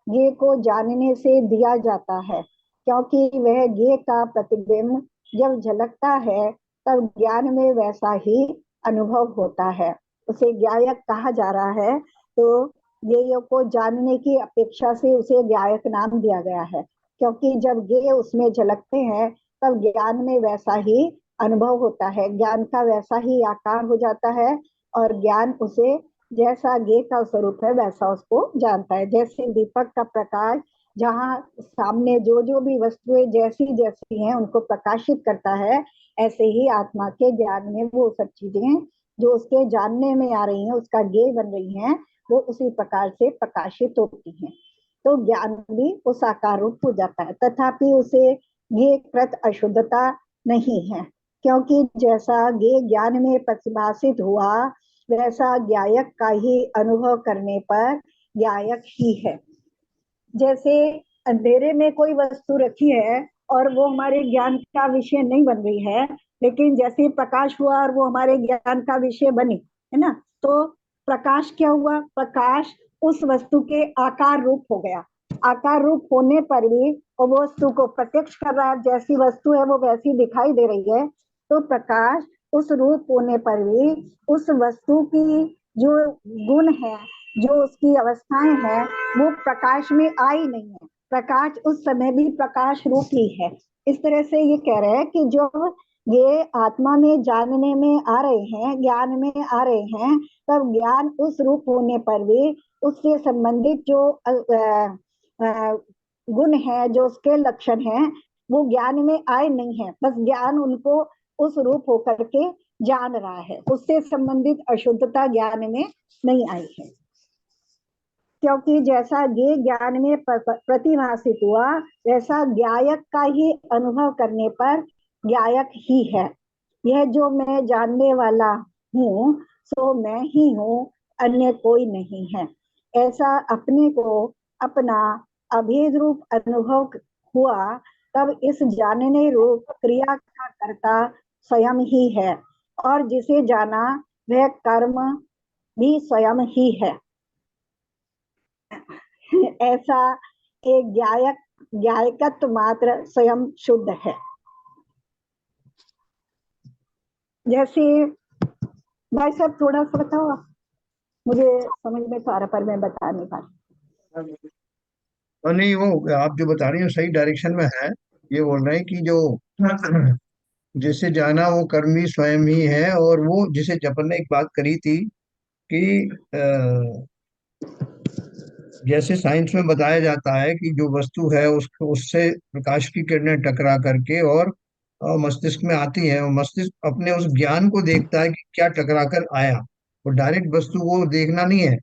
ज्ञेय को जानने से दिया जाता है, क्योंकि वह ज्ञेय का प्रतिबिंब जब झलकता है तब ज्ञान में वैसा ही अनुभव होता है। उसे ज्ञायक कहा जा रहा है, तो ज्ञेय को जानने की अपेक्षा से उसे ज्ञायक नाम दिया गया है, क्योंकि जब ज्ञेय उसमें झलकते हैं तब ज्ञान में वैसा ही अनुभव होता है, ज्ञान का वैसा ही आकार हो जाता है, और ज्ञान उसे जैसा ज्ञेय का स्वरूप है वैसा उसको जानता है। जैसे दीपक का प्रकाश जहाँ सामने जो जो भी वस्तुएं जैसी जैसी हैं उनको प्रकाशित करता है, ऐसे ही आत्मा के ज्ञान में वो सब चीजें जो उसके जानने में आ रही हैं, उसका ज्ञेय बन रही हैं, वो उसी प्रकार से प्रकाशित होती हैं। तो ज्ञान भी उस आकार रूप हो जाता है, तथापि उसे ज्ञेय कृत अशुद्धता नहीं है, क्योंकि जैसा ज्ञेय ज्ञान में प्रतिभाषित हुआ वैसा ज्ञायक का ही अनुभव करने पर ज्ञायक ही है। जैसे अंधेरे में कोई वस्तु रखी है और वो हमारे ज्ञान का विषय नहीं बन रही है, लेकिन जैसे प्रकाश हुआ और वो हमारे ज्ञान का विषय बनी, है ना, तो प्रकाश क्या हुआ, प्रकाश उस वस्तु के आकार रूप हो गया। आकार रूप होने पर भी वो वस्तु को प्रत्यक्ष कर रहा है, जैसी वस्तु है वो वैसी दिखाई दे रही है। तो प्रकाश उस रूप होने पर भी उस वस्तु की जो गुण है, जो उसकी अवस्थाएं हैं, वो प्रकाश में आई नहीं है। प्रकाश उस समय भी प्रकाश रूप ही है। इस तरह से ये कह रहे हैं कि जो ये आत्मा में जानने में आ रहे हैं, ज्ञान में आ रहे हैं, तब ज्ञान उस रूप होने पर भी उससे संबंधित जो गुण है, जो उसके लक्षण हैं, वो ज्ञान में आए नहीं है। बस ज्ञान उनको उस रूप होकर के जान रहा है, उससे संबंधित अशुद्धता ज्ञान में नहीं आई है। क्योंकि जैसा ये ज्ञान में प्रतिभाषित हुआ वैसा ज्ञायक का ही अनुभव करने पर ज्ञायक ही है। यह जो मैं जानने वाला हूँ सो मैं ही हूँ, अन्य कोई नहीं है। ऐसा अपने को अपना अभेद रूप अनुभव हुआ, तब इस जानने रूप क्रिया का कर्ता स्वयं ही है, और जिसे जाना वह कर्म भी स्वयं ही है। ऐसा एक ज्ञायकत्व मात्र स्वयं शुद्ध है। जैसे भाई साहब थोड़ा सा बताओ, मुझे समझ में तो आ रहा पर मैं बता नहीं पा रही। और नहीं, वो आप जो बता रही हो सही डायरेक्शन में है। ये बोल रहे हैं कि जो जिसे जाना वो कर्म भी स्वयं ही है, और वो जिसे जपन ने एक बात करी थी कि जैसे साइंस में बताया जाता है कि जो वस्तु है उसको उससे प्रकाश की किरणें टकरा करके और मस्तिष्क में आती हैं, और मस्तिष्क अपने उस ज्ञान को देखता है कि क्या टकरा कर आया। वो डायरेक्ट वस्तु को देखना नहीं है,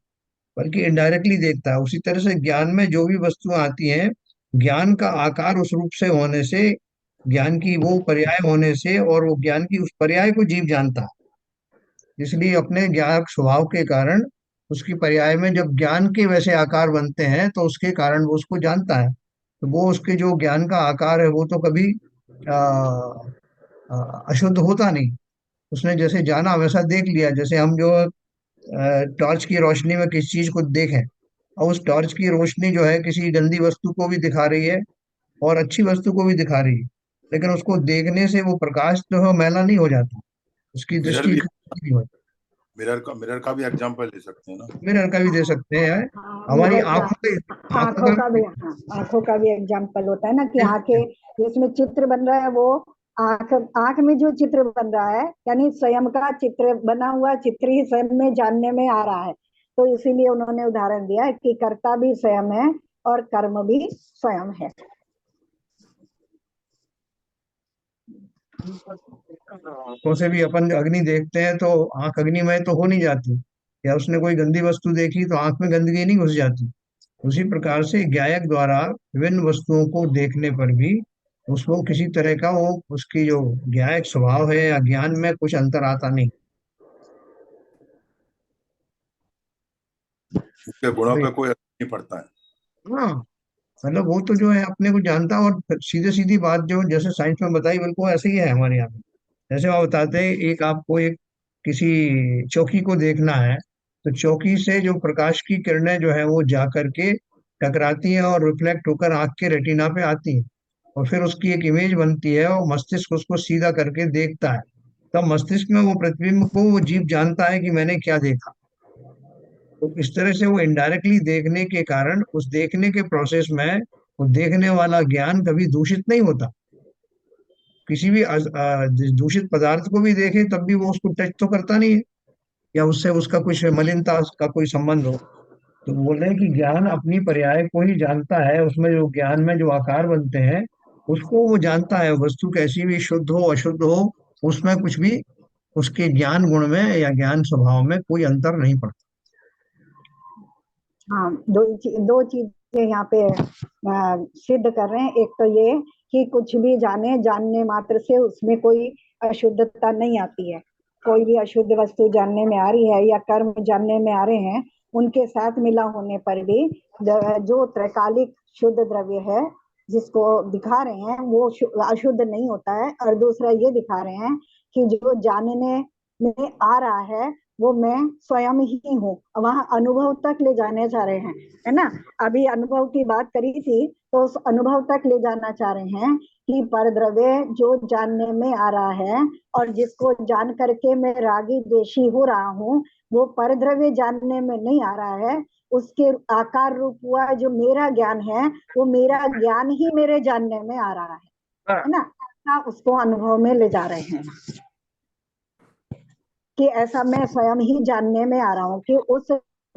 बल्कि इनडायरेक्टली देखता है। उसी तरह से ज्ञान में जो भी वस्तुएं आती हैं, ज्ञान का आकार उस रूप से होने से, ज्ञान की वो पर्याय होने से, और वो ज्ञान की उस पर्याय को जीव जानता है। इसलिए अपने ज्ञान स्वभाव के कारण उसकी पर्याय में जब ज्ञान के वैसे आकार बनते हैं तो उसके कारण वो उसको जानता है। तो वो उसके जो ज्ञान का आकार है वो तो कभी आ, अशुद्ध होता नहीं। उसने जैसे जाना वैसा देख लिया। जैसे हम जो टॉर्च की रोशनी में किसी चीज को देखें, और उस टॉर्च की रोशनी जो है किसी गंदी वस्तु को भी दिखा रही है और अच्छी वस्तु को भी दिखा रही है, लेकिन उसको देखने से वो प्रकाश जो है मैला नहीं हो जाता, उसकी मिरर दृष्टि भी, खराब नहीं होती। मिरर का भी एग्जांपल ले सकते हैं ना। मिरर का भी दे सकते हैं। हाँ, हमारी मिरर का, आंखों के आंखों आंखों का का भी, हाँ, आंखों का भी एग्जाम्पल होता है ना कि आंखें जिसमें चित्र बन रहा है वो आंख आंख में जो चित्र बन रहा है, यानी स्वयं का चित्र बना हुआ चित्र ही स्वयं में जानने में आ रहा है। तो इसीलिए उन्होंने उदाहरण दिया है कि कर्ता भी स्वयं है, और कर्म भी स्वयं है। आंखों से भी अपन अग्नि देखते हैं तो आंख अग्निमय तो हो नहीं जाती, या उसने कोई गंदी वस्तु देखी तो आंख में गंदगी नहीं घुस जाती। उसी प्रकार से ज्ञायक द्वारा विभिन्न वस्तुओं को देखने पर भी उसको किसी तरह का वो उसकी जो ज्ञायक स्वभाव है या ज्ञान में कुछ अंतर आता नहीं। उसके गुणों अभी पे कोई असर नहीं पड़ता है। हाँ, मतलब वो तो जो है अपने को जानता है, और सीधे सीधी बात जो जैसे साइंस में बताई बिल्कुल ऐसे ही है हमारे यहाँ पे। जैसे आप बताते हैं, एक आपको एक किसी चौकी को देखना है, तो चौकी से जो प्रकाश की किरणें जो है वो जा करके टकराती हैं और रिफ्लेक्ट होकर आंख के रेटिना पे आती हैं, और फिर उसकी एक इमेज बनती है और मस्तिष्क उसको सीधा करके देखता है। तब मस्तिष्क में वो प्रतिबिंब को वो जीव जानता है कि मैंने क्या देखा। तो इस तरह से वो इनडायरेक्टली देखने के कारण उस देखने के प्रोसेस में वो देखने वाला ज्ञान कभी दूषित नहीं होता। किसी भी दूषित पदार्थ को भी देखे तब भी वो उसको टच तो करता नहीं है, या उससे उसका कुछ मलिनता का कोई संबंध हो। तो बोल रहे हैं कि ज्ञान अपनी पर्याय को ही जानता है, उसमें जो ज्ञान में जो आकार बनते हैं उसको वो जानता है। वस्तु कैसी भी शुद्ध हो अशुद्ध हो, उसमें कुछ भी उसके ज्ञान गुण में या ज्ञान स्वभाव में कोई अंतर नहीं पड़ता। हाँ, दो चीजें यहाँ पे सिद्ध कर रहे हैं। एक तो ये कि कुछ भी जानने मात्र से उसमें कोई अशुद्धता नहीं आती है। कोई भी अशुद्ध वस्तु जानने में आ रही है या कर्म जानने में आ रहे हैं, उनके साथ मिला होने पर भी जो त्रैकालिक शुद्ध द्रव्य है जिसको दिखा रहे हैं वो अशुद्ध नहीं होता है। और दूसरा ये दिखा रहे हैं कि जो जानने में आ रहा है वो मैं स्वयं ही हूँ। वहां अनुभव तक ले जाने जा रहे हैं, है ना। अभी अनुभव की बात करी थी तो उस अनुभव तक ले जाना चाह रहे हैं कि परद्रव्य जो जानने में आ रहा है और जिसको जान करके मैं रागी द्वेषी हो रहा हूँ, वो परद्रव्य जानने में नहीं आ रहा है। उसके आकार रूप हुआ जो मेरा ज्ञान है, वो मेरा ज्ञान ही मेरे जानने में आ रहा है ना। ऐसा उसको अनुभव में ले जा रहे हैं कि ऐसा मैं स्वयं ही जानने में आ रहा हूँ कि उस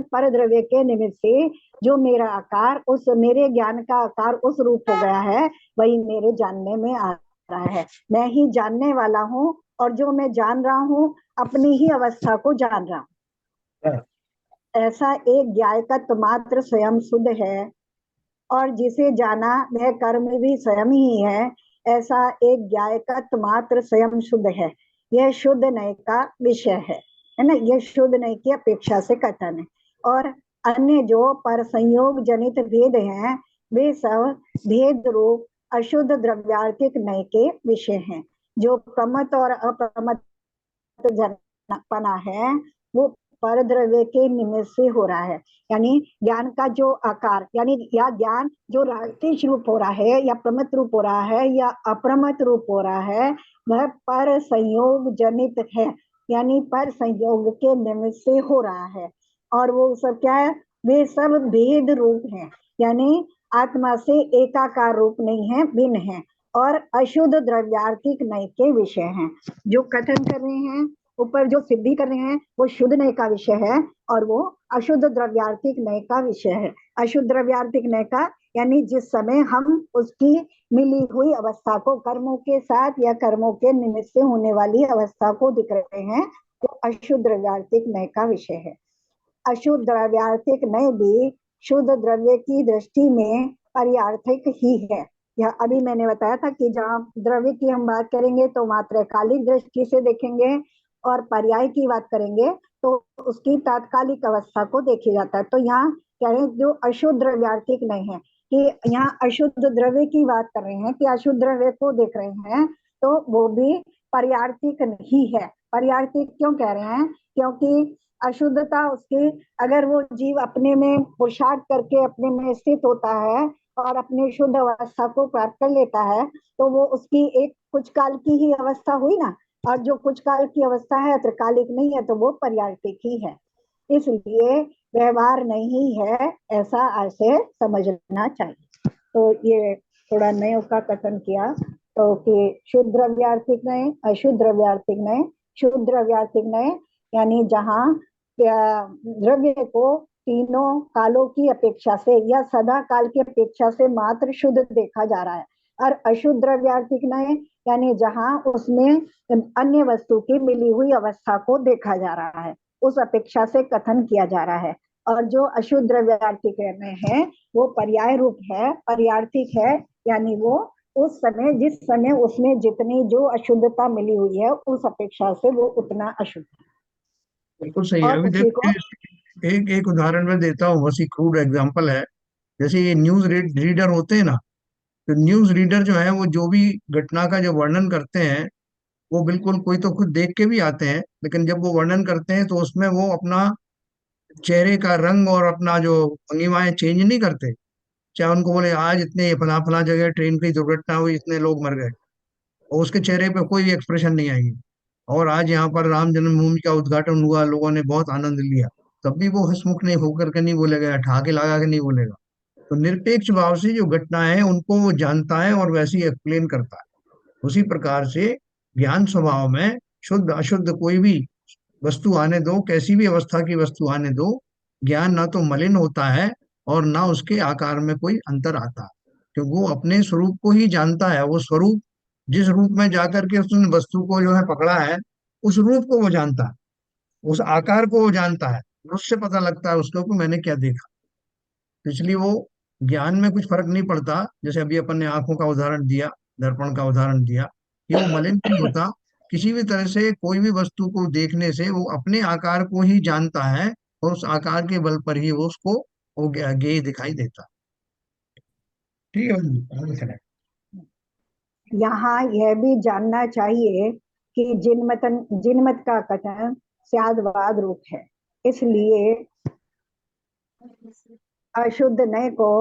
परद्रव्य के निमित्त से जो मेरा आकार, उस मेरे ज्ञान का आकार उस रूप हो गया है, वही मेरे जानने में आ रहा है। मैं ही जानने वाला हूँ और जो मैं जान रहा हूँ अपनी ही अवस्था को जान रहा हूँ। ऐसा एक ज्ञायकत्व मात्र स्वयं शुद्ध है, और जिसे जाना वह कर्म भी स्वयं ही है। ऐसा एक ज्ञायकत्व मात्र स्वयं शुद्ध है। यह शुद्ध नय का विषय है ना। यह शुद्ध नय की अपेक्षा से कथन है। और अन्य जो पर संयोग जनित भेद हैं, वे सब भेद रूप अशुद्ध द्रव्यार्थिक नय के विषय हैं। जो प्रमत और अप्रमत जनपना है वो परद्रव्य के निमित्त से हो रहा है। यानी ज्ञान का जो आकार, यानी या ज्ञान जो राकेश रूप हो रहा है या प्रमत रूप हो रहा है या अप्रमत रूप हो रहा है, वह पर संयोग जनित है, यानी पर संयोग के निमित्त से हो रहा है। और वो सब क्या है, वे सब भेद रूप हैं, यानी आत्मा से एकाकार रूप नहीं है, भिन्न है और अशुद्ध द्रव्यार्थिक नय के विषय हैं। जो कथन कर रहे हैं, ऊपर जो सिद्धि कर रहे हैं, वो शुद्ध नय का विषय है और वो अशुद्ध द्रव्यार्थिक नय का विषय है। अशुद्ध द्रव्यार्थिक नय का यानी जिस समय हम उसकी मिली हुई अवस्था को, कर्मों के साथ या कर्मों के निमित्त से होने वाली अवस्था को दिख रहे हैं, तो अशुद्ध द्रव्यार्थिक नय का विषय है। अशुद्ध द्रव्यार्थिक नय भी शुद्ध द्रव्य की दृष्टि में पर्यार्थिक ही है। यह अभी मैंने बताया था कि जहाँ द्रव्य की हम बात करेंगे तो मात्र कालिक दृष्टि से देखेंगे, और पर्याय की बात करेंगे तो उसकी तात्कालिक अवस्था को देखा जाता है। तो यहाँ कह रहे हैं जो अशुद्ध द्रव्यार्थिक नहीं है, कि यहाँ अशुद्ध द्रव्य की बात कर रहे हैं कि अशुद्ध द्रव्य को देख रहे हैं, तो वो भी पर्यार्थिक नहीं है। पर्यार्थिक क्यों कह रहे हैं? क्योंकि अशुद्धता उसकी, अगर वो जीव अपने में पुरुषार्थ करके अपने में स्थित होता है और अपने शुद्ध अवस्था को प्राप्त कर लेता है, तो वो उसकी एक कुछ काल की ही अवस्था हुई ना, और जो कुछ काल की अवस्था है त्रिकालिक नहीं है, तो वो पर्यार्थिक ही है। इसलिए व्यवहार नहीं है, ऐसा ऐसे समझना चाहिए। तो ये थोड़ा नयों का कथन किया, तो कि शुद्ध द्रव्यार्थिक नय, अशुद्ध द्रव्यार्थिक नय। शुद्ध द्रव्यार्थिक नय यानी जहाँ द्रव्य को तीनों कालों की अपेक्षा से या सदा काल की अपेक्षा से मात्र शुद्ध देखा जा रहा है। और अशुद्ध द्रव्यार्थिक नय यानी जहां उसमें अन्य वस्तु की मिली हुई अवस्था को देखा जा रहा है, उस अपेक्षा से कथन किया जा रहा है। और जो अशुद्ध द्रव्यार्थिक में है वो पर्याय रूप है, पर्यार्थिक है, यानी वो उस समय जिस समय उसमें जितनी जो अशुद्धता मिली हुई है उस अपेक्षा से वो उतना अशुद्ध है। बिल्कुल सही है। और अभी उसी को देखो, एक एक उदाहरण मैं देता हूँ, वैसी क्रूड एग्जांपल है। जैसे ये न्यूज रीडर होते हैं ना, तो न्यूज रीडर जो है वो जो भी घटना का जो वर्णन करते हैं, वो बिल्कुल कोई तो खुद देख के भी आते हैं, लेकिन जब वो वर्णन करते हैं तो उसमें वो अपना चेहरे का रंग और अपना जो भंगिमाएं चेंज नहीं करते। चाहे उनको बोले आज इतने फला फला जगह ट्रेन की दुर्घटना हुई, इतने लोग मर गए, और उसके चेहरे पे कोई एक्सप्रेशन नहीं आएगी। और आज यहाँ पर राम जन्मभूमि का उद्घाटन हुआ, लोगों ने बहुत आनंद लिया, तब भी वो हंसमुख नहीं होकर के नहीं बोलेगा, ठहाके लगा के नहीं बोलेगा। तो निरपेक्ष भाव से जो घटनाएं हैं उनको वो जानता है और वैसे ही एक्सप्लेन करता है। उसी प्रकार से ज्ञान स्वभाव में शुद्ध अशुद्ध कोई भी वस्तु आने दो, कैसी भी अवस्था की वस्तु आने दो, ज्ञान ना तो मलिन होता है और ना उसके आकार में कोई अंतर आता है, क्योंकि वो अपने स्वरूप को ही जानता है। वो स्वरूप जिस रूप में जाकर के उसने वस्तु को जो है पकड़ा है, उस रूप को वो जानता है, उस आकार को वो जानता है, उससे पता लगता है उसको कि मैंने क्या देखा। तो इसलिए वो ज्ञान में कुछ फर्क नहीं पड़ता। जैसे अभी अपन ने आंखों का उदाहरण दिया, दर्पण का उदाहरण दिया, कि वो मलिन नहीं होता। किसी भी तरह से कोई भी वस्तु को देखने से वो अपने आकार को ही जानता है, और उस आकार के बल पर ही वो उसको वो ज्ञेय दिखाई देता है। ठीक है बंधु, आगे चलें। यहाँ यह भी जानना चाहिए कि जिनमत का कथन स्यादवाद रूप है, इसलिए अशुद्ध नय को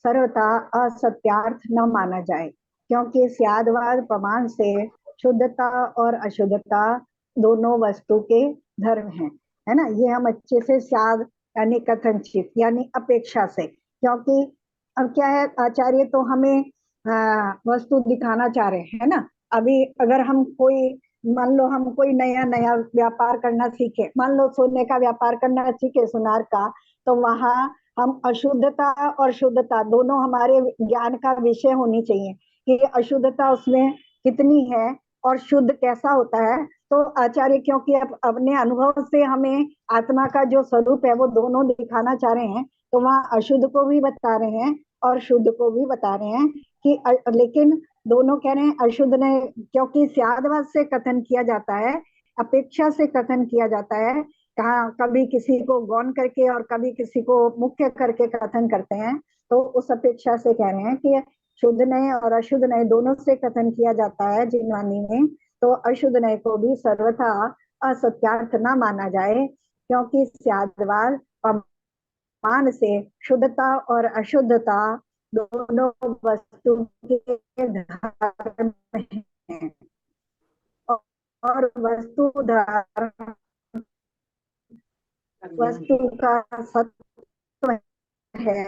सर्वथा असत्यार्थ न माना जाए, क्योंकि स्यादवाद प्रमाण से शुद्धता और अशुद्धता दोनों वस्तु के धर्म हैं, है ना। ये हम अच्छे से स्याद यानी कथनचित यानी अपेक्षा से, क्योंकि अब क्या है, आचार्य तो हमें वस्तु दिखाना चाह रहे हैं ना। अभी अगर हम कोई मान लो हम कोई नया नया व्यापार करना सीखे, मान लो सोने का व्यापार करना सीखे, सुनार का, तो वहां हम अशुद्धता और शुद्धता दोनों हमारे ज्ञान का विषय होनी चाहिए कि अशुद्धता उसमें कितनी है और शुद्ध कैसा होता है। तो आचार्य क्योंकि अपने अनुभव से हमें आत्मा का जो स्वरूप है वो दोनों दिखाना चाह रहे हैं, तो वहाँ अशुद्ध को भी बता रहे हैं और शुद्ध को भी बता रहे हैं कि लेकिन दोनों कह रहे हैं अशुद्ध ने, क्योंकि स्यादवाद से कथन किया जाता है, अपेक्षा से कथन किया जाता है, कहा कभी किसी को गौण करके और कभी किसी को मुख्य करके कथन करते हैं, तो उस अपेक्षा से कह रहे हैं कि शुद्ध नय और अशुद्ध नय दोनों से कथन किया जाता है जिनवाणी में, तो अशुद्ध नय को भी सर्वथा असत्यार्थ न माना जाए, क्योंकि स्यादवाद प्रमाण से शुद्धता और अशुद्धता दोनों वस्तु के धर्म हैं, और वस्तु धर्म वस्तु का सत्व है।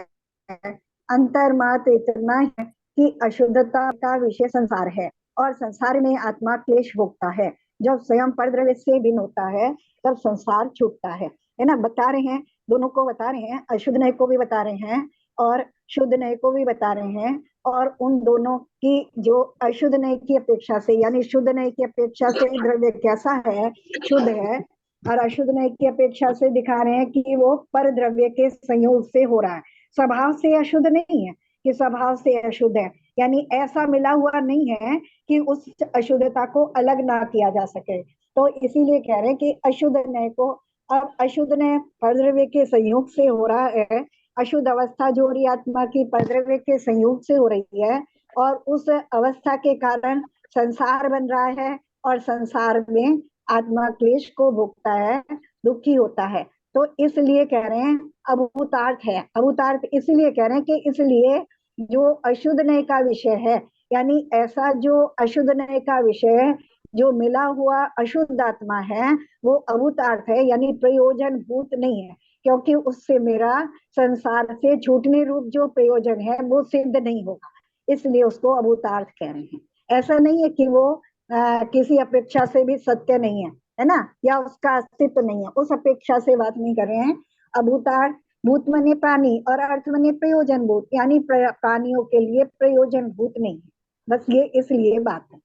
अंतर मात्र इतना है कि अशुद्धता का विषय संसार है और संसार में आत्मा क्लेश भोगता है। जब स्वयं परद्रव्य से भिन्न होता है तब संसार छूटता है ना। बता रहे हैं, दोनों को बता रहे हैं, अशुद्ध नय को भी बता रहे हैं और शुद्ध नय को भी बता रहे हैं। और उन दोनों की जो अशुद्ध नय की अपेक्षा से यानी शुद्ध नय की अपेक्षा से द्रव्य कैसा है, शुद्ध है, और अशुद्ध नय की अपेक्षा से दिखा रहे हैं कि वो पर द्रव्य के संयोग से हो रहा है, स्वभाव से अशुद्ध नहीं है कि स्वभाव से अशुद्ध है, यानी ऐसा मिला हुआ नहीं है कि उस अशुद्धता को अलग ना किया जा सके। तो इसीलिए कह रहे हैं कि अशुद्ध नय को, अब अशुद्ध नय परद्रव्य के संयोग से हो रहा है, अशुद्ध अवस्था जो हो रही आत्मा की परद्रव्य के संयोग से हो रही है, और उस अवस्था के कारण संसार बन रहा है और संसार में आत्मा क्लेश को भोगता है, दुखी होता है। तो इसलिए कह रहे हैं अभूतार्थ है। अभूतार्थ इसलिए कह रहे हैं कि इसलिए जो अशुद्ध नय का विषय है, यानी ऐसा जो अशुद्ध नय का विषय है, जो मिला हुआ अशुद्ध आत्मा है, वो अभूतार्थ है, यानी प्रयोजन भूत नहीं है, क्योंकि उससे मेरा संसार से छूटने रूप जो प्रयोजन है वो सिद्ध नहीं होगा, इसलिए उसको अभूतार्थ कह रहे हैं। ऐसा नहीं है कि वो किसी अपेक्षा से भी सत्य नहीं है, है ना, या उसका अस्तित्व नहीं है, उस अपेक्षा से बात नहीं कर रहे हैं। अभूतार्थ भूत मने प्राणी और अर्थ मने प्रयोजन भूत, यानी प्राणियों के लिए प्रयोजन भूत नहीं है। बस ये इसलिए बात है,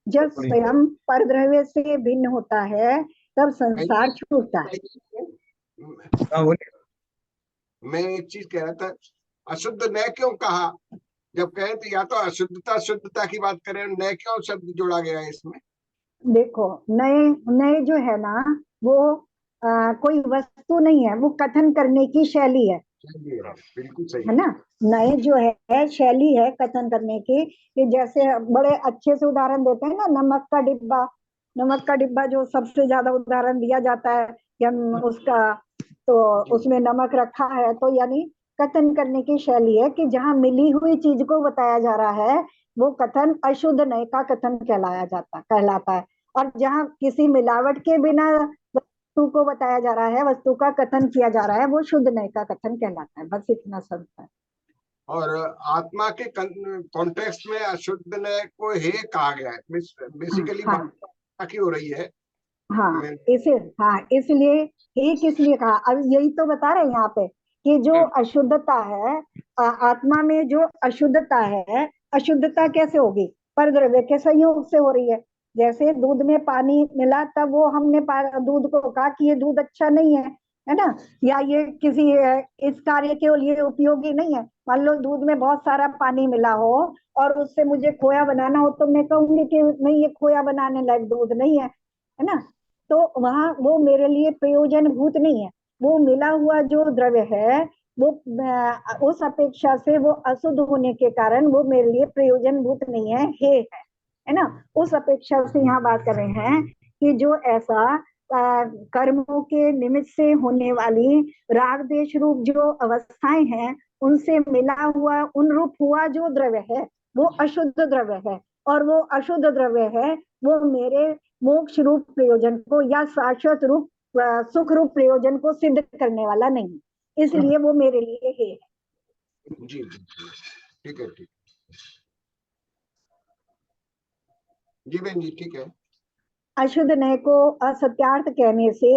जब स्वयं परद्रव्य से भिन्न होता है तब संसार छूटता है। हाँ बोलिए। मैं एक चीज कह रहा था, अशुद्ध न क्यों कहा? जब कहे तो या तो अशुद्धता शुद्धता की बात करें, न क्यों शब्द जोड़ा गया है इसमें? देखो, नए नए जो है ना, वो कोई वस्तु नहीं है, वो कथन करने की शैली है बिल्कुल सही है ना। नए जो है शैली है कथन करने की, कि जैसे बड़े अच्छे से उदाहरण देते हैं ना, नमक का डिब्बा। नमक का डिब्बा जो सबसे ज्यादा उदाहरण दिया जाता है कि हम उसका, तो उसमें नमक रखा है, तो यानी कथन करने की शैली है कि जहाँ मिली हुई चीज को बताया जा रहा है वो कथन अशुद्ध नय का कथन कहलाता है। और जहाँ किसी मिलावट के बिना वस्तु को बताया जा रहा है, वस्तु का कथन किया जा रहा है, वो शुद्ध नय का कथन कहलाता है। बस इतना सब है। और आत्मा के कॉन्टेक्स्ट में अशुद्ध न को हे कहा गया है, बेसिकली हाँ बात की हो रही है। हाँ हाँ, इसलिए ये किस लिए कहा, अब यही तो बता रहे हैं यहाँ पे कि जो अशुद्धता है, आत्मा में जो अशुद्धता है, अशुद्धता कैसे होगी? परद्रव्य के संयोग से हो रही है। जैसे दूध में पानी मिला तब वो हमने दूध को कहा कि ये दूध अच्छा नहीं है ना, या ये किसी इस कार्य के लिए उपयोगी नहीं है। मान लो दूध में बहुत सारा पानी मिला हो और उससे मुझे खोया बनाना हो, तो मैं कहूंगी कि नहीं, ये खोया बनाने लायक दूध नहीं है ना। तो वहां वो मेरे लिए प्रयोजन भूत नहीं है। वो मिला हुआ जो द्रव्य है वो उस अपेक्षा से वो अशुद्ध होने के कारण वो मेरे लिए प्रयोजन भूत नहीं है, हे है ना। उस अपेक्षा से यहाँ बात कर रहे हैं कि जो ऐसा कर्मों के निमित्त से होने वाली राग देश रूप जो अवस्थाएं हैं, उनसे मिला हुआ उन रूप हुआ जो द्रव्य है वो अशुद्ध द्रव्य है। और वो अशुद्ध द्रव्य है, वो मेरे मोक्ष रूप प्रयोजन को या शाश्वत रूप सुख रूप प्रयोजन को सिद्ध करने वाला नहीं, इसलिए वो मेरे लिए है। जी जी ठीक है, ठीक। जी बहन जी, ठीक है। अशुद्ध नय को असत्यार्थ कहने से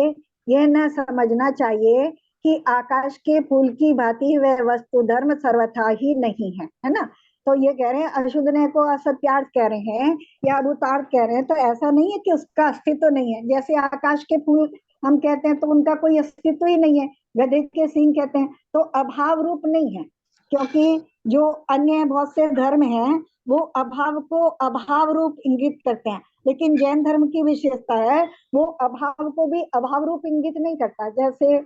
यह न समझना चाहिए कि आकाश के फूल की भांति वह वस्तु धर्म सर्वथा ही नहीं है ना। तो ये कह रहे हैं अशुद्ध नय को असत्यार्थ कह रहे हैं या अभूतार्थ कह रहे हैं, तो ऐसा नहीं है कि उसका अस्तित्व नहीं है। जैसे आकाश के फूल हम कहते हैं तो उनका कोई अस्तित्व ही नहीं है, गधे के सींग कहते हैं तो अभाव रूप नहीं है, क्योंकि जो अन्य बहुत से धर्म हैं वो अभाव को अभाव रूप इंगित करते हैं, लेकिन जैन धर्म की विशेषता है वो अभाव को भी अभाव रूप इंगित नहीं करता। जैसे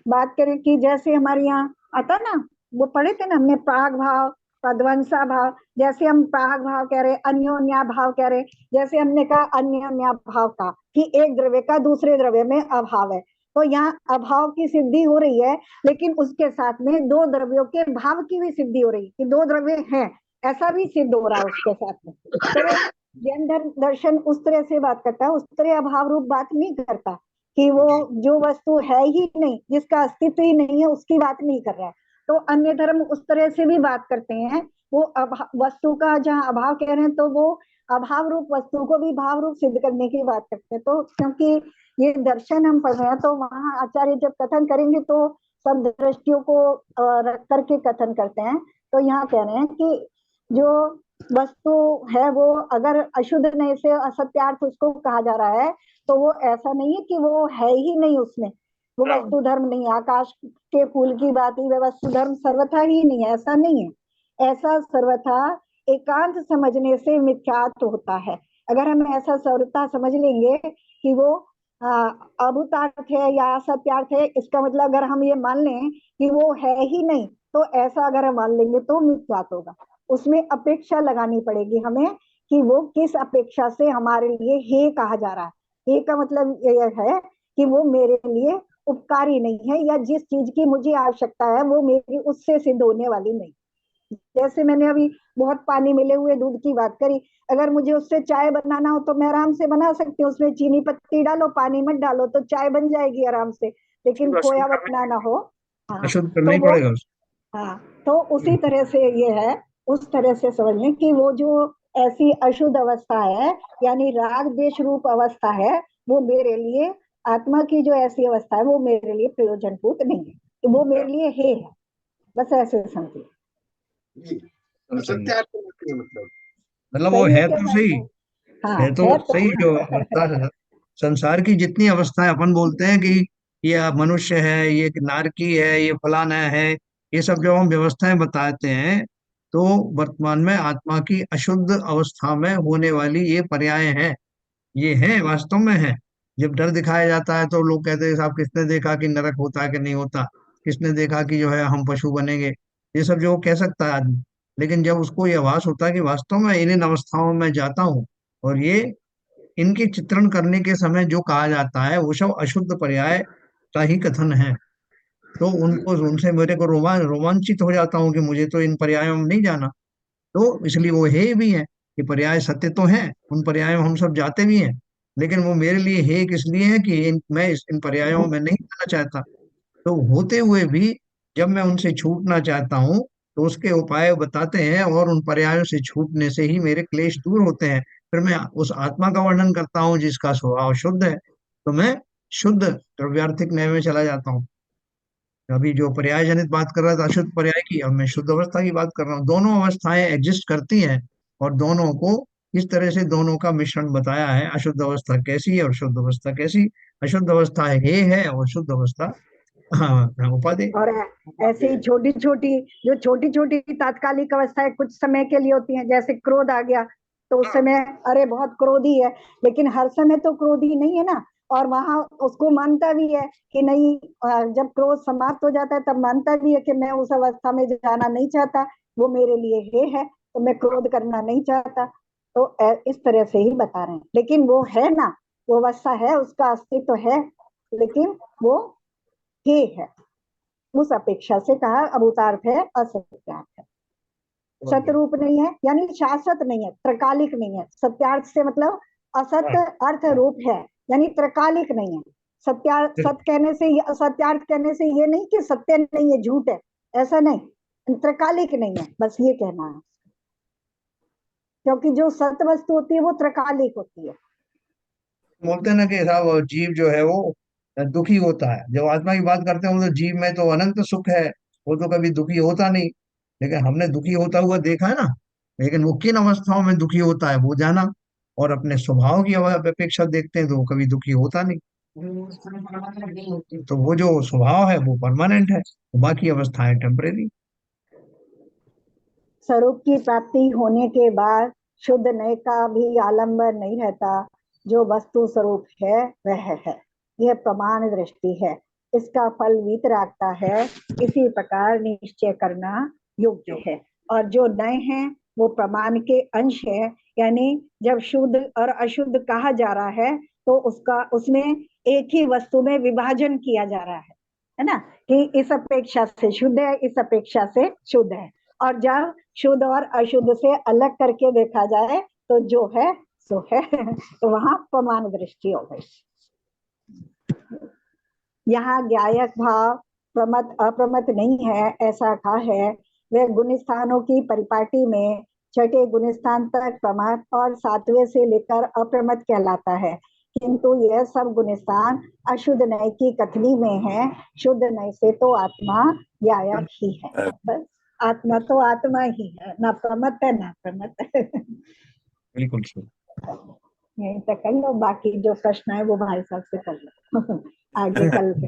बात करें कि जैसे हमारे यहाँ आता ना, वो पढ़े थे ना हमने, प्राग भाव, पदवंसा भाव, जैसे हम प्राग भाव कह रहे, अन्योन्या भाव कह रहे, जैसे हमने कहा अन्योन्या भाव का कि एक द्रव्य का दूसरे द्रव्य में अभाव है, तो यहाँ अभाव की सिद्धि हो रही है, लेकिन उसके साथ में दो द्रव्यों के भाव की भी सिद्धि हो रही है कि दो द्रव्य हैं, ऐसा भी सिद्ध हो रहा है उसके साथ में। तो जैन दर्शन उस तरह से बात करता है, उस तरह अभाव रूप बात नहीं करता कि वो जो वस्तु है ही नहीं, जिसका अस्तित्व ही नहीं है, उसकी बात नहीं कर रहा है। तो अन्य धर्म उस तरह से भी बात करते हैं, वो वस्तु का जहाँ अभाव कह रहे हैं तो वो अभाव रूप वस्तु को भी भाव रूप सिद्ध करने की बात करते हैं। तो क्योंकि ये दर्शन हम पढ़ रहे हैं तो वहाँ आचार्य जब कथन करेंगे तो सब दृष्टियों को रख करके कथन करते हैं। तो यहाँ कह रहे हैं कि जो वस्तु है वो अगर अशुद्ध नहीं से असत्यार्थ उसको कहा जा रहा है, तो वो ऐसा नहीं है कि वो है ही नहीं, उसमें वो वस्तु धर्म नहीं है। आकाश के फूल की बात ही वस्तु धर्म सर्वथा ही नहीं है, ऐसा नहीं है। ऐसा सर्वथा एकांत समझने से मिथ्यात्व होता है। अगर हम ऐसा सर्वथा समझ लेंगे कि वो अभूतार्थ है या असत्यार्थ है, इसका मतलब अगर हम ये मान लें कि वो है ही नहीं, तो ऐसा अगर हम मान लेंगे तो मिथ्यात्व होगा। उसमें अपेक्षा लगानी पड़ेगी हमें कि वो किस अपेक्षा से हमारे लिए हे कहा जा रहा है। हे का मतलब यह है कि वो मेरे लिए उपकारी नहीं है, या जिस चीज की मुझे आवश्यकता है वो मेरी उससे सिद्ध होने वाली नहीं। जैसे मैंने अभी बहुत पानी मिले हुए दूध की बात करी, अगर मुझे उससे चाय बनाना हो तो मैं आराम से बना सकती हूँ, उसमें चीनी पत्ती डालो, पानी मत डालो, तो चाय बन जाएगी आराम से। लेकिन खोया बनाना हो, हाँ, अशुद्ध करना तो ही वो, पड़ेगा। हाँ, तो उसी तरह से ये है, उस तरह से समझ लें कि वो जो ऐसी अशुद्ध अवस्था है, यानी राग देश रूप अवस्था है, वो मेरे लिए आत्मा की जो ऐसी अवस्था है वो मेरे लिए प्रयोजनभूत नहीं है, तो वो मेरे लिए है, बस ऐसे समझिए। जी, असत्यार्थ नहीं मतलब। मतलब वो सही है है क्या तो भाई सही, साहब? हाँ है तो है तो सही जो अवस्था है। संसार की जितनी अवस्थाएं अपन बोलते हैं कि ये मनुष्य है, ये नारकी है, ये फलाना है, ये सब जो हम व्यवस्थाएं बताते हैं, तो वर्तमान में आत्मा की अशुद्ध अवस्था में होने वाली ये पर्याय हैं। ये है, वास्तव में है। जब डर दिखाया जाता है तो लोग कहते हैं साहब किसने देखा कि नरक होता है कि नहीं होता, किसने देखा कि जो है हम पशु बनेंगे, ये सब जो कह सकता है आदमी। लेकिन जब उसको ये आभास होता है कि वास्तव में इन अवस्थाओं में जाता हूँ, और ये इनके चित्रण करने के समय जो कहा जाता है वो सब अशुद्ध पर्याय का ही कथन है, तो उनको उनसे मेरे को रोमांचित हो जाता हूँ कि मुझे तो इन पर्यायों में नहीं जाना। तो इसलिए वो है भी है कि पर्याय सत्य तो हैं, उन पर्यायों में हम सब जाते भी हैं, लेकिन वो मेरे लिए है किस लिए है कि मैं इन पर्यायों में नहीं जाना चाहता। तो होते हुए भी जब मैं उनसे छूटना चाहता हूँ तो उसके उपाय बताते हैं, और उन पर्यायों से छूटने से ही मेरे क्लेश दूर होते हैं। फिर मैं उस आत्मा का वर्णन करता हूँ जिसका स्वभाव शुद्ध है, तो मैं शुद्ध द्रव्यार्थिक न्याय में चला जाता हूँ। अभी जो पर्याय जनित बात कर रहा था अशुद्ध पर्याय की, अब मैं शुद्ध अवस्था की बात कर रहा हूँ। दोनों अवस्थाएं एग्जिस्ट करती हैं, और दोनों को इस तरह से दोनों का मिश्रण बताया है। अशुद्ध अवस्था कैसी है और शुद्ध अवस्था कैसी। अशुद्ध अवस्था है और शुद्ध अवस्था हाँ उपाधि। और ऐसे ही छोटी छोटी, जो छोटी छोटी तात्कालिक अवस्थाएं कुछ समय के लिए होती हैं, जैसे क्रोध आ गया तो उस समय अरे बहुत क्रोधी है, लेकिन हर समय तो क्रोधी नहीं है ना। और वहां उसको मानता भी है कि नहीं, जब क्रोध समाप्त हो जाता है तब मानता भी है कि मैं उस अवस्था में जाना नहीं चाहता, वो मेरे लिए है तो मैं क्रोध करना नहीं चाहता। तो इस तरह से ही बता रहे हैं, लेकिन वो है ना, वो अवस्था है, उसका अस्तित्व है, लेकिन वो है। उस अपेक्षा से कहा अभूतार्थ है, असत्यार्थ है, सतरूप नहीं है, यानी शाश्वत नहीं है, त्रकालिक नहीं है। सत्यार्थ से मतलब असत अर्थ रूप है, यानी त्रकालिक नहीं है। सत्यार्थ, सत कहने से, सत्यार्थ कहने से ये नहीं कि सत्य नहीं है, झूठ है, ऐसा नहीं, त्रकालिक नहीं है, बस ये कहना है। क्योंकि जो सत्य वस्तु होती है वो त्रकालिक होती है। बोलते हैं ना कि साहब जीव जो है वो दुखी होता है। जब आत्मा की बात करते हैं वो तो जीव में तो अनंत सुख है, वो तो कभी दुखी होता नहीं। लेकिन हमने दुखी होता हुआ देखा है ना। लेकिन वो किन अवस्थाओं में दुखी होता है वो जाना, और अपने स्वभाव की अपेक्षा देखते हैं तो वो कभी दुखी होता नहीं। तो वो जो स्वभाव है वो परमानेंट है, बाकी अवस्थाएं टेम्परेरी। स्वरूप की प्राप्ति होने के बाद शुद्ध नय का भी आलंबन नहीं रहता, जो वस्तु स्वरूप है वह है, यह प्रमाण दृष्टि है। इसका फल वीतरागता है, इसी प्रकार निश्चय करना योग्य है। और जो नय है वो प्रमाण के अंश है, यानी जब शुद्ध और अशुद्ध कहा जा रहा है तो उसका उसमें एक ही वस्तु में विभाजन किया जा रहा है ना, कि इस अपेक्षा से शुद्ध है, इस अपेक्षा से शुद्ध है। और जब शुद्ध और अशुद्ध से अलग करके देखा जाए तो जो है सो है तो वहां प्रमाण दृष्टि हो गई। यहाँ ज्ञायक भाव प्रमत अप्रमत नहीं है, ऐसा कहा है। वह गुण स्थानों की परिपाटी में छठे गुण स्थान तक प्रमत और सातवें से लेकर अप्रमत कहलाता है, किंतु यह सब गुण स्थान अशुद्ध नय की कथनी में है। शुद्ध नय से तो आत्मा ज्ञायक ही है, बस आत्मा तो आत्मा ही है, ना प्रमत है ना प्रमत है। बिल्कुल सही। यही तक कर लो, बाकी जो प्रश्न है वो भाई साहब से कर लो आगे कल पे।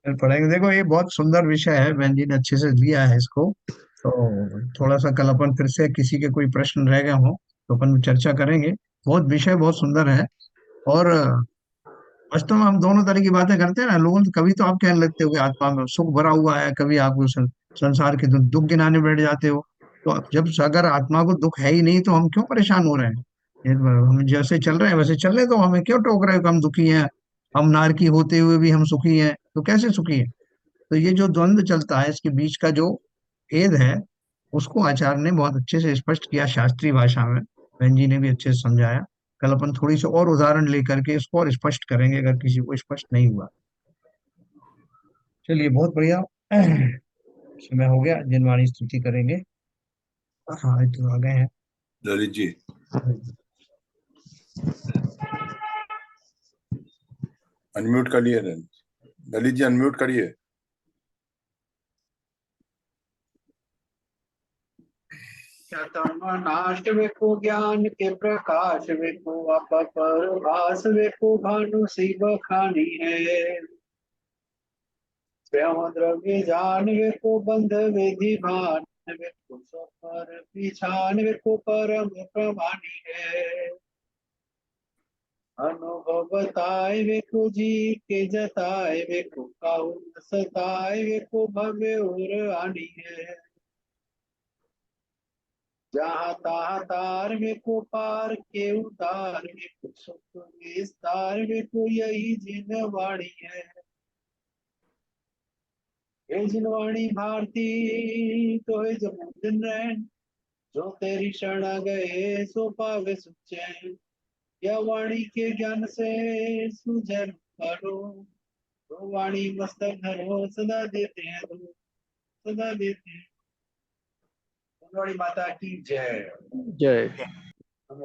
फिर पढ़ेंगे। देखो ये बहुत सुंदर विषय है, बहन जी ने अच्छे से लिया है इसको। तो थोड़ा सा कल अपन फिर से किसी के कोई प्रश्न रह गए हो तो अपन चर्चा करेंगे। बहुत विषय बहुत सुंदर है। और वास्तव में हम दोनों तरह की बातें करते हैं ना, लोगों से कभी तो आप कहने लगते हो कि आत्मा में सुख भरा हुआ है, कभी आप उस संसार के दुख गिनाने बैठ जाते हो। तो जब अगर आत्मा को दुख है ही नहीं तो हम क्यों परेशान हो रहे हैं? हम जैसे चल रहे हैं वैसे चल रहे, तो हमें क्यों टोक रहे हो कि हम दुखी हैं? हम नारकी होते हुए भी हम सुखी हैं, तो कैसे सुखी हैं? तो ये जो द्वंद्व चलता है इसके बीच का जो भेद है, उसको आचार्य ने बहुत अच्छे से स्पष्ट किया शास्त्रीय भाषा में। बहन जी ने भी अच्छे से समझाया। कल अपन थोड़ी सी और उदाहरण लेकर के इसको और स्पष्ट करेंगे अगर किसी को स्पष्ट नहीं हुआ। चलिए बहुत बढ़िया। समय हो गया, जिनवाणी स्तुति करेंगे। हाँ तो आ गए ललित जी। हैं। अनम्यूट करिए ललित जी, अनम्यूट करिए। नाश वेको ज्ञान के प्रकाश वेको आप परभास वेको भानु सी बखानी है। स्वयं द्रव्य जान वेको बंध विधि भान वेको सफर पिछान वेको परम प्रमाणी है। अनुभव बताए वेको जी के जताए वेको काहू न सताए वेको भव्य और आनी है। जहाँ तहाँ तार वेको पार के उतार वेको सुख विस्तार वेको यही जिन वाणी है। हे जिनवाणी भारती तो है जमुन रैन, जो तेरी शरण गए सो पावे सुचैन। यह वाणी के ज्ञान से सुजन करो, तो वाणी मस्तक धरो सदा देते हैं दो, सदा देते हैं। वाणी माता की जय। जय।